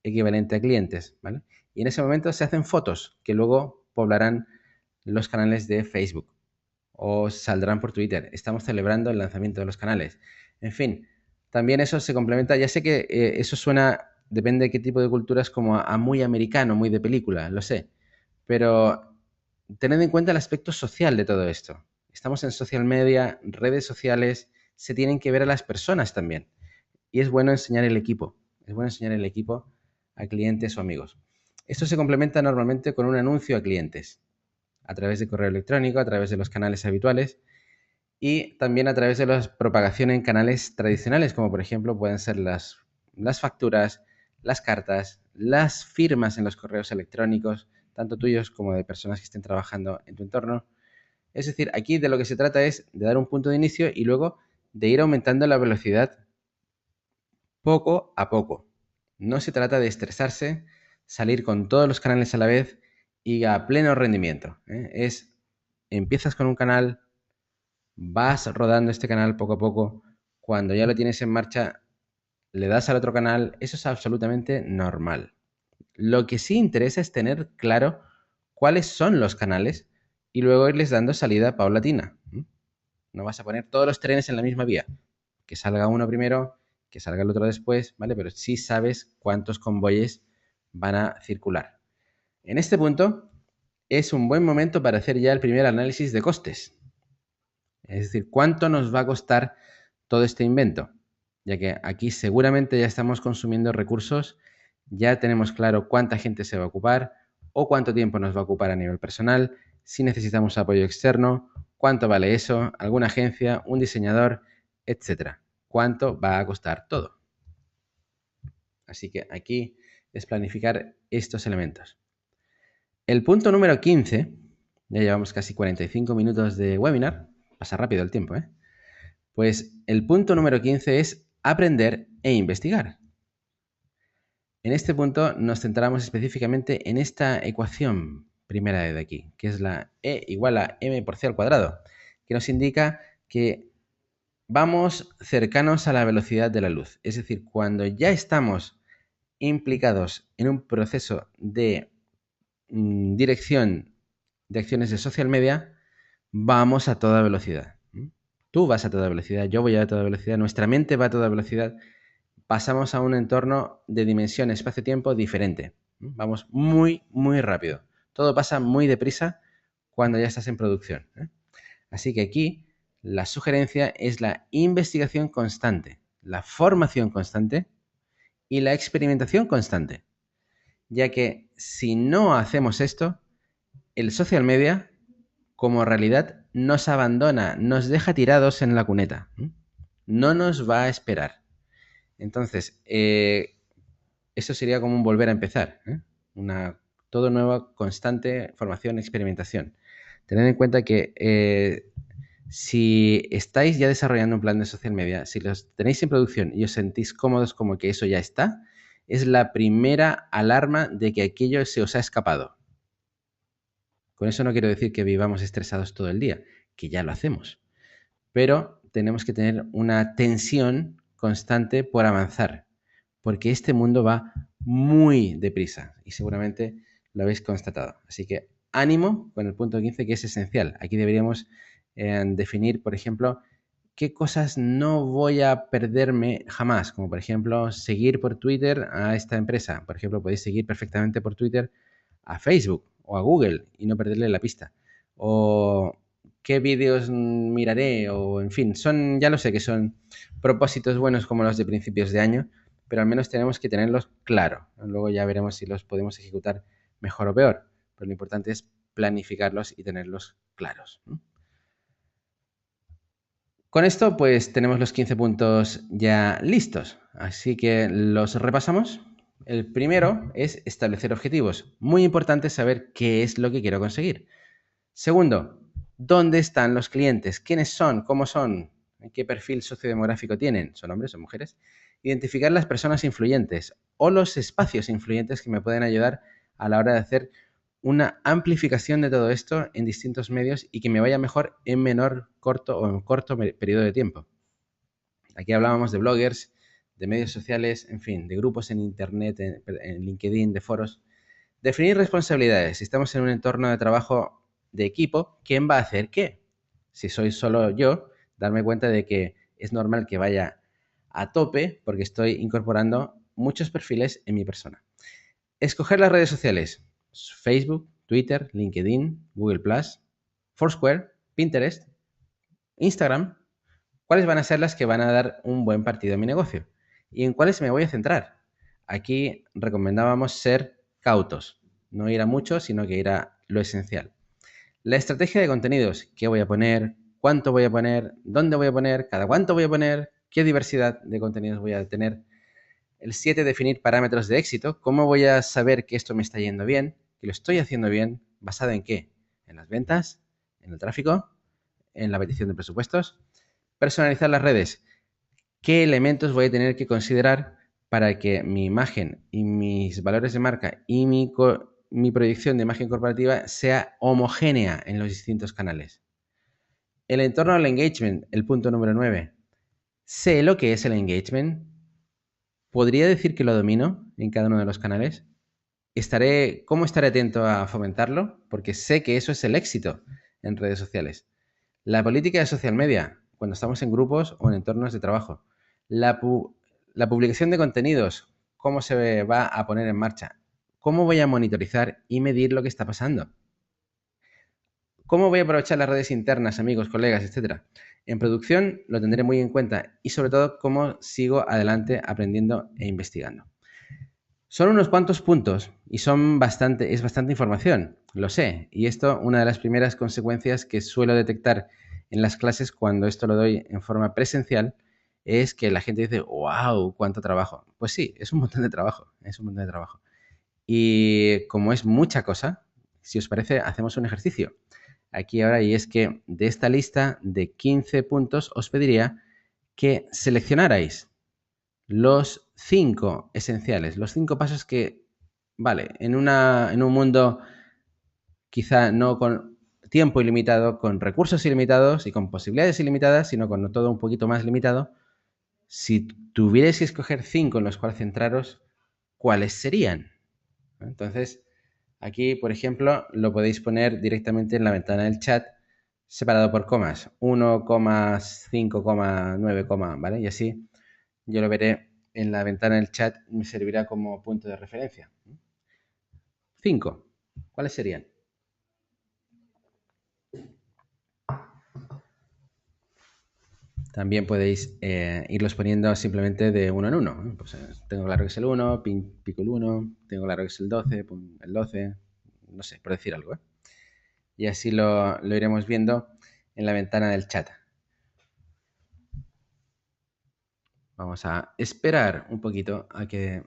A: equivalente a clientes, ¿vale? Y en ese momento se hacen fotos que luego poblarán los canales de Facebook o saldrán por Twitter. Estamos celebrando el lanzamiento de los canales. En fin, también eso se complementa. Ya sé que eso suena, depende de qué tipo de culturas, como a muy americano, muy de película, lo sé. Pero tened en cuenta el aspecto social de todo esto. Estamos en social media, redes sociales, se tienen que ver a las personas también. Y es bueno enseñar el equipo. Es bueno enseñar el equipo a clientes o amigos. Esto se complementa normalmente con un anuncio a clientes, a través de correo electrónico, a través de los canales habituales y también a través de la propagación en canales tradicionales, como por ejemplo pueden ser las facturas, las cartas, las firmas en los correos electrónicos, tanto tuyos como de personas que estén trabajando en tu entorno. Es decir, aquí de lo que se trata es de dar un punto de inicio y luego de ir aumentando la velocidad poco a poco. No se trata de estresarse, salir con todos los canales a la vez y a pleno rendimiento. Empiezas con un canal, vas rodando este canal poco a poco, cuando ya lo tienes en marcha, le das al otro canal, eso es absolutamente normal. Lo que sí interesa es tener claro cuáles son los canales y luego irles dando salida paulatina. No vas a poner todos los trenes en la misma vía. Que salga uno primero, que salga el otro después, ¿vale? Pero sí sabes cuántos convoyes van a circular. En este punto es un buen momento para hacer ya el primer análisis de costes. Es decir, ¿cuánto nos va a costar todo este invento? Ya que aquí seguramente ya estamos consumiendo recursos, ya tenemos claro cuánta gente se va a ocupar o cuánto tiempo nos va a ocupar a nivel personal, si necesitamos apoyo externo, cuánto vale eso, alguna agencia, un diseñador, etcétera. Cuánto va a costar todo. Así que aquí es planificar estos elementos. El punto número 15, ya llevamos casi 45 minutos de webinar, pasa rápido el tiempo, ¿eh? Pues el punto número 15 es aprender e investigar. En este punto nos centramos específicamente en esta ecuación primera de aquí, que es la E igual a m por c al cuadrado, que nos indica que vamos cercanos a la velocidad de la luz. Es decir, cuando ya estamos implicados en un proceso de dirección de acciones de social media, vamos a toda velocidad. Tú vas a toda velocidad, yo voy a toda velocidad, nuestra mente va a toda velocidad. Pasamos a un entorno de dimensión espacio-tiempo diferente. Vamos muy, muy rápido. Todo pasa muy deprisa cuando ya estás en producción. Así que aquí la sugerencia es la investigación constante, la formación constante y la experimentación constante. Ya que si no hacemos esto, el social media como realidad nos abandona, nos deja tirados en la cuneta. No nos va a esperar. Entonces, eso sería como un volver a empezar. Todo nuevo, constante formación, experimentación. Tened en cuenta que si estáis ya desarrollando un plan de social media, si los tenéis en producción y os sentís cómodos como que eso ya está, es la primera alarma de que aquello se os ha escapado. Con eso no quiero decir que vivamos estresados todo el día, que ya lo hacemos, pero tenemos que tener una tensión constante por avanzar, porque este mundo va muy deprisa y seguramente lo habéis constatado. Así que ánimo con el punto 15, que es esencial. Aquí deberíamos definir, por ejemplo, qué cosas no voy a perderme jamás, como por ejemplo seguir por Twitter a esta empresa. Por ejemplo, podéis seguir perfectamente por Twitter a Facebook o a Google y no perderle la pista. O qué vídeos miraré, o en fin, son, ya lo sé que son propósitos buenos como los de principios de año, pero al menos tenemos que tenerlos claro. Luego ya veremos si los podemos ejecutar mejor o peor, pero lo importante es planificarlos y tenerlos claros. Con esto, pues tenemos los 15 puntos ya listos, así que los repasamos. El primero es establecer objetivos. Muy importante saber qué es lo que quiero conseguir. Segundo, ¿dónde están los clientes? ¿Quiénes son? ¿Cómo son? ¿Qué perfil sociodemográfico tienen? ¿Son hombres o mujeres? Identificar las personas influyentes o los espacios influyentes que me pueden ayudar a la hora de hacer una amplificación de todo esto en distintos medios y que me vaya mejor en menor, corto o en corto periodo de tiempo. Aquí hablábamos de bloggers, de medios sociales, en fin, de grupos en Internet, en LinkedIn, de foros. Definir responsabilidades. Si estamos en un entorno de trabajo de equipo, ¿quién va a hacer qué? Si soy solo yo, darme cuenta de que es normal que vaya a tope porque estoy incorporando muchos perfiles en mi persona. Escoger las redes sociales. Facebook, Twitter, LinkedIn, Google+, Foursquare, Pinterest, Instagram. ¿Cuáles van a ser las que van a dar un buen partido a mi negocio? ¿Y en cuáles me voy a centrar? Aquí recomendábamos ser cautos, no ir a mucho, sino que ir a lo esencial. La estrategia de contenidos, ¿qué voy a poner? ¿Cuánto voy a poner? ¿Dónde voy a poner? ¿Cada cuánto voy a poner? ¿Qué diversidad de contenidos voy a tener? El 7, definir parámetros de éxito. ¿Cómo voy a saber que esto me está yendo bien? ¿Que lo estoy haciendo bien? ¿Basado en qué? ¿En las ventas? ¿En el tráfico? ¿En la petición de presupuestos? Personalizar las redes. ¿Qué elementos voy a tener que considerar para que mi imagen y mis valores de marca y mi proyección de imagen corporativa sea homogénea en los distintos canales? El entorno al engagement, el punto número 9. ¿Sé lo que es el engagement? ¿Podría decir que lo domino en cada uno de los canales? ¿Cómo estaré atento a fomentarlo? Porque sé que eso es el éxito en redes sociales. La política de social media, cuando estamos en grupos o en entornos de trabajo. La, la publicación de contenidos, ¿cómo se va a poner en marcha? ¿Cómo voy a monitorizar y medir lo que está pasando? ¿Cómo voy a aprovechar las redes internas, amigos, colegas, etcétera? En producción lo tendré muy en cuenta y sobre todo cómo sigo adelante aprendiendo e investigando. Son unos cuantos puntos y es bastante información, lo sé. Y esto, una de las primeras consecuencias que suelo detectar en las clases cuando esto lo doy en forma presencial es que la gente dice, wow, cuánto trabajo. Pues sí, es un montón de trabajo, es un montón de trabajo. Y como es mucha cosa, si os parece, hacemos un ejercicio aquí ahora, y es que de esta lista de 15 puntos os pediría que seleccionarais los 5 esenciales, los 5 pasos que, vale, en un mundo quizá no con tiempo ilimitado, con recursos ilimitados y con posibilidades ilimitadas, sino con todo un poquito más limitado, si tuvierais que escoger 5 en los cuales centraros, ¿cuáles serían? Entonces, aquí, por ejemplo, lo podéis poner directamente en la ventana del chat, separado por comas, 1,5,9, ¿vale? Y así yo lo veré en la ventana del chat, me servirá como punto de referencia. 5. ¿Cuáles serían? También podéis irlos poniendo simplemente de uno en uno. Pues, tengo claro que es el 1, pico el 1, tengo claro que es el 12, el 12, no sé, por decir algo. Y así lo iremos viendo en la ventana del chat. Vamos a esperar un poquito a que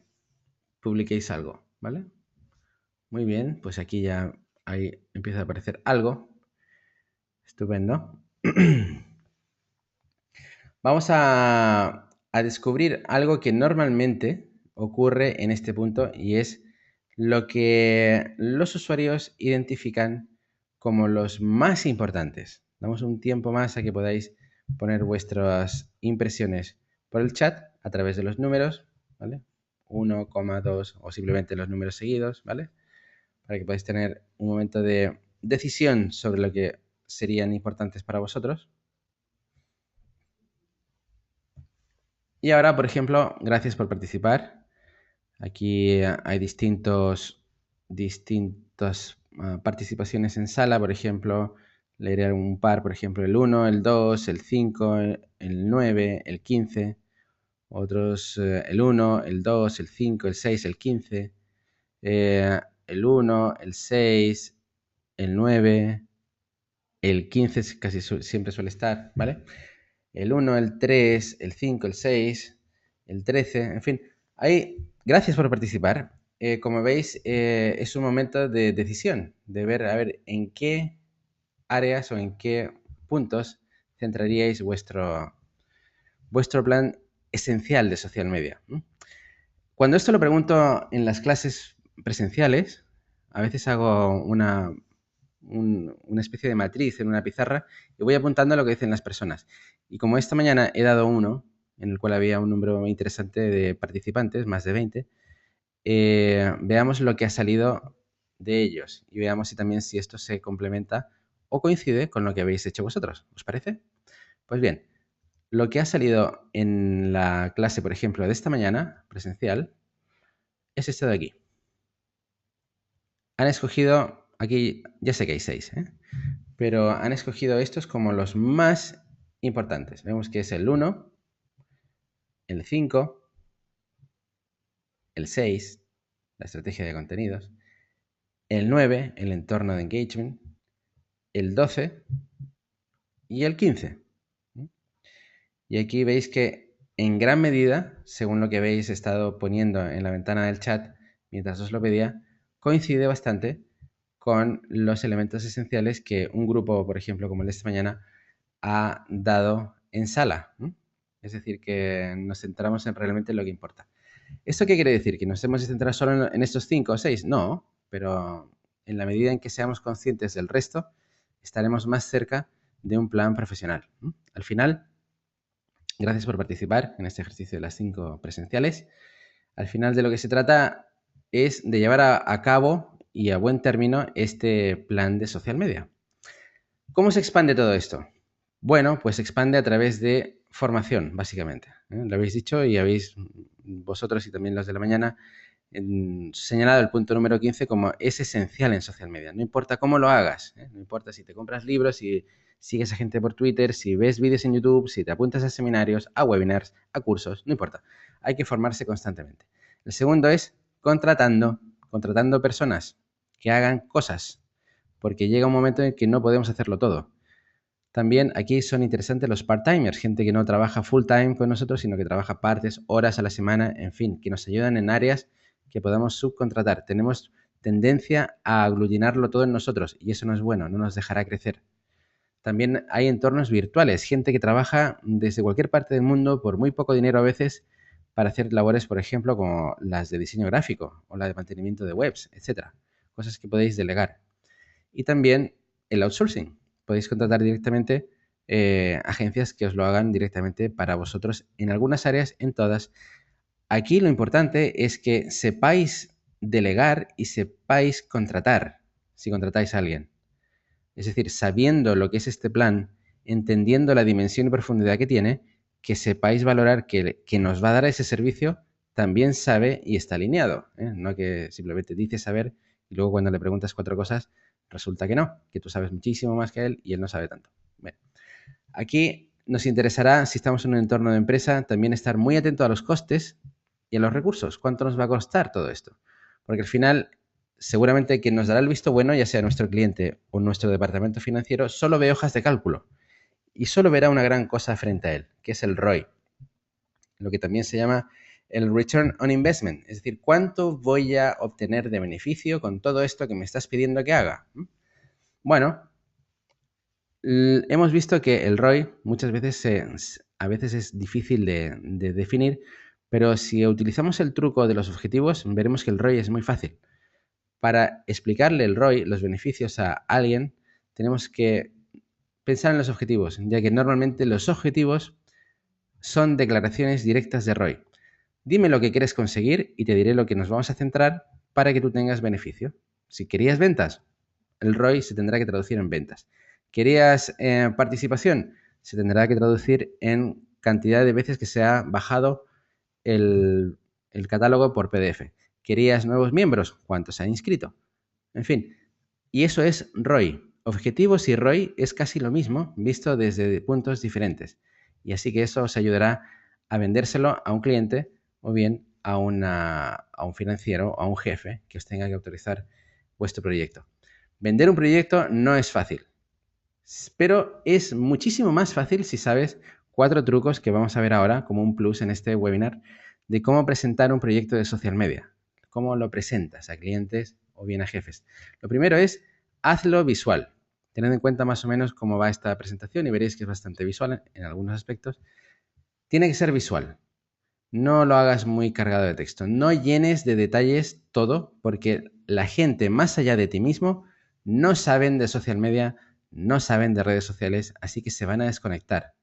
A: publiquéis algo, ¿vale? Muy bien, pues aquí ya ahí empieza a aparecer algo. Estupendo. Vamos a descubrir algo que normalmente ocurre en este punto y es lo que los usuarios identifican como los más importantes. Damos un tiempo más a que podáis poner vuestras impresiones por el chat a través de los números, ¿vale? 1, 2 o simplemente los números seguidos, ¿vale? Para que podáis tener un momento de decisión sobre lo que serían importantes para vosotros. Y ahora, por ejemplo, gracias por participar. Aquí hay distintas participaciones en sala, por ejemplo, leeré un par, por ejemplo, el 1, el 2, el 5, el 9, el 15, otros el 1, el 2, el 5, el 6, el 15, el 1, el 6, el 9, el 15 casi siempre suele estar, ¿vale? El 1, el 3, el 5, el 6, el 13, en fin. Ahí, gracias por participar. Como veis, es un momento de decisión, de ver, a ver, en qué áreas o en qué puntos centraríais vuestro plan esencial de social media. Cuando esto lo pregunto en las clases presenciales, a veces hago una especie de matriz en una pizarra y voy apuntando lo que dicen las personas. Y como esta mañana he dado uno, en el cual había un número muy interesante de participantes, más de 20, veamos lo que ha salido de ellos y veamos si esto se complementa o coincide con lo que habéis hecho vosotros. ¿Os parece? Pues bien, lo que ha salido en la clase, por ejemplo, de esta mañana, presencial, es esto de aquí. Han escogido, aquí ya sé que hay 6, pero han escogido estos como los más importantes. Vemos que es el 1, el 5, el 6, la estrategia de contenidos, el 9, el entorno de engagement, el 12 y el 15. Y aquí veis que en gran medida, según lo que habéis estado poniendo en la ventana del chat mientras os lo pedía, coincide bastante con los elementos esenciales que un grupo, por ejemplo, como el de esta mañana, ha dado en sala. Es decir, que nos centramos en realmente lo que importa. ¿Esto qué quiere decir? ¿Que nos hemos centrado solo en estos 5 o 6? No, pero en la medida en que seamos conscientes del resto, estaremos más cerca de un plan profesional. Al final, gracias por participar en este ejercicio de las 5 presenciales. Al final de lo que se trata es de llevar a cabo y a buen término este plan de social media. ¿Cómo se expande todo esto? Bueno, pues se expande a través de formación, básicamente. Lo habéis dicho y habéis vosotros y también los de la mañana señalado el punto número 15 como es esencial en social media. No importa cómo lo hagas, no importa si te compras libros, si sigues a gente por Twitter, si ves vídeos en YouTube, si te apuntas a seminarios, a webinars, a cursos, no importa. Hay que formarse constantemente. El segundo es contratando personas que hagan cosas, porque llega un momento en que no podemos hacerlo todo. También aquí son interesantes los part-timers, gente que no trabaja full-time con nosotros, sino que trabaja partes, horas a la semana, en fin, que nos ayudan en áreas que podamos subcontratar. Tenemos tendencia a aglutinarlo todo en nosotros y eso no es bueno, no nos dejará crecer. También hay entornos virtuales, gente que trabaja desde cualquier parte del mundo por muy poco dinero a veces para hacer labores, por ejemplo, como las de diseño gráfico o la de mantenimiento de webs, etcétera. Cosas que podéis delegar. Y también el outsourcing. Podéis contratar directamente agencias que os lo hagan directamente para vosotros en algunas áreas, en todas. Aquí lo importante es que sepáis delegar y sepáis contratar si contratáis a alguien. Es decir, sabiendo lo que es este plan, entendiendo la dimensión y profundidad que tiene, que sepáis valorar que nos va a dar ese servicio, también sabe y está alineado. No que simplemente dice saber y luego cuando le preguntas 4 cosas resulta que no, que tú sabes muchísimo más que él y él no sabe tanto. Bien. Aquí nos interesará, si estamos en un entorno de empresa, también estar muy atento a los costes y a los recursos. ¿Cuánto nos va a costar todo esto? Porque al final, seguramente quien nos dará el visto bueno, ya sea nuestro cliente o nuestro departamento financiero, solo ve hojas de cálculo y solo verá una gran cosa frente a él, que es el ROI, lo que también se llama el Return on Investment, es decir, ¿cuánto voy a obtener de beneficio con todo esto que me estás pidiendo que haga? Bueno, hemos visto que el ROI muchas veces a veces es difícil de definir, pero si utilizamos el truco de los objetivos, veremos que el ROI es muy fácil. Para explicarle el ROI, los beneficios a alguien, tenemos que pensar en los objetivos, ya que normalmente los objetivos son declaraciones directas de ROI. Dime lo que quieres conseguir y te diré lo que nos vamos a centrar para que tú tengas beneficio. Si querías ventas, el ROI se tendrá que traducir en ventas. ¿Querías participación? Se tendrá que traducir en cantidad de veces que se ha bajado el catálogo por PDF. ¿Querías nuevos miembros? ¿Cuántos se han inscrito? En fin, y eso es ROI. Objetivos y ROI es casi lo mismo, visto desde puntos diferentes. Y así que eso os ayudará a vendérselo a un cliente o bien a un financiero o a un jefe que os tenga que autorizar vuestro proyecto. Vender un proyecto no es fácil, pero es muchísimo más fácil si sabes 4 trucos que vamos a ver ahora como un plus en este webinar de cómo presentar un proyecto de social media. Cómo lo presentas a clientes o bien a jefes. Lo primero es hazlo visual. Tened en cuenta más o menos cómo va esta presentación y veréis que es bastante visual en algunos aspectos. Tiene que ser visual. No lo hagas muy cargado de texto. No llenes de detalles todo porque la gente más allá de ti mismo no saben de social media, no saben de redes sociales, así que se van a desconectar.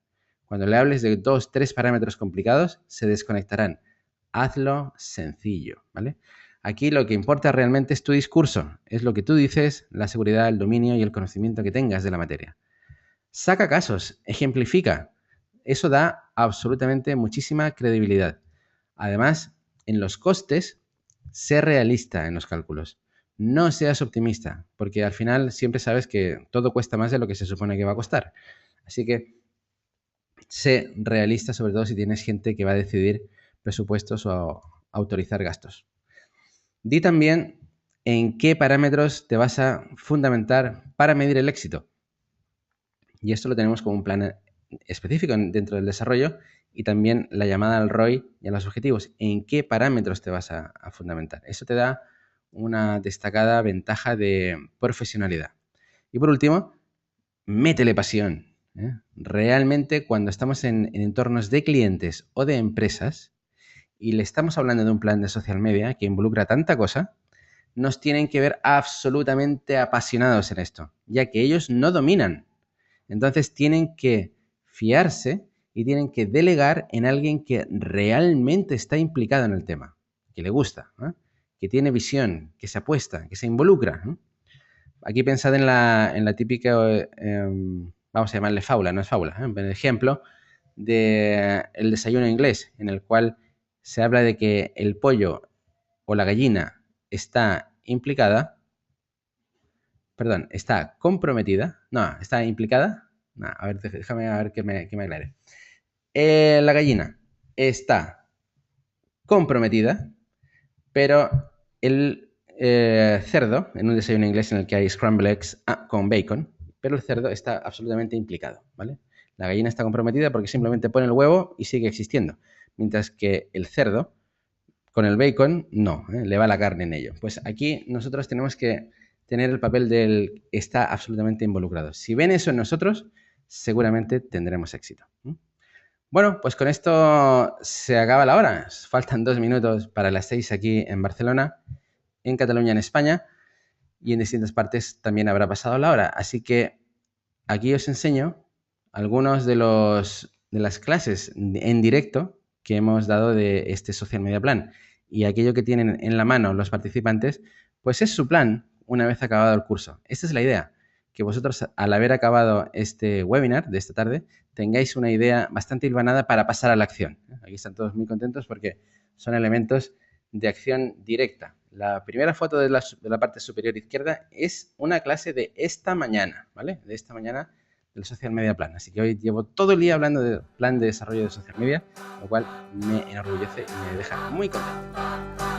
A: Cuando le hables de 2, 3 parámetros complicados, se desconectarán. Hazlo sencillo, ¿vale? Aquí lo que importa realmente es tu discurso, es lo que tú dices, la seguridad, el dominio y el conocimiento que tengas de la materia. Saca casos, ejemplifica. Eso da absolutamente muchísima credibilidad. Además, en los costes, sé realista en los cálculos. No seas optimista, porque al final siempre sabes que todo cuesta más de lo que se supone que va a costar. Así que sé realista, sobre todo si tienes gente que va a decidir presupuestos o autorizar gastos. Di también en qué parámetros te vas a fundamentar para medir el éxito. Y esto lo tenemos como un plan específico dentro del desarrollo y también la llamada al ROI y a los objetivos. ¿En qué parámetros te vas a fundamentar? Eso te da una destacada ventaja de profesionalidad. Y por último, métele pasión. Realmente cuando estamos en entornos de clientes o de empresas y le estamos hablando de un plan de social media que involucra tanta cosa, nos tienen que ver absolutamente apasionados en esto, ya que ellos no dominan. Entonces tienen que fiarse y tienen que delegar en alguien que realmente está implicado en el tema, que le gusta, que tiene visión, que se apuesta, que se involucra. Aquí pensad en la típica, vamos a llamarle fábula, no es fábula, en el ejemplo del desayuno inglés, en el cual se habla de que el pollo o la gallina está implicada, perdón, está comprometida, no, está implicada, no, a ver, déjame a ver que me aclare. La gallina está comprometida, pero el cerdo, en un desayuno inglés en el que hay scrambled eggs con bacon, pero el cerdo está absolutamente implicado, ¿vale? La gallina está comprometida porque simplemente pone el huevo y sigue existiendo, mientras que el cerdo, con el bacon, no, le va la carne en ello. Pues aquí nosotros tenemos que tener el papel del está absolutamente involucrado. Si ven eso en nosotros, seguramente tendremos éxito. Bueno, pues con esto se acaba la hora. Faltan 2 minutos para las 6 aquí en Barcelona, en Cataluña, en España, y en distintas partes también habrá pasado la hora. Así que aquí os enseño algunos de las clases en directo que hemos dado de este Social Media Plan. Y aquello que tienen en la mano los participantes, pues es su plan una vez acabado el curso. Esta es la idea, que vosotros al haber acabado este webinar de esta tarde, tengáis una idea bastante hilvanada para pasar a la acción. Aquí están todos muy contentos porque son elementos de acción directa. La primera foto de la parte superior izquierda es una clase de esta mañana, ¿vale? De esta mañana del Social Media Plan. Así que hoy llevo todo el día hablando del plan de desarrollo de social media, lo cual me enorgullece y me deja muy contento.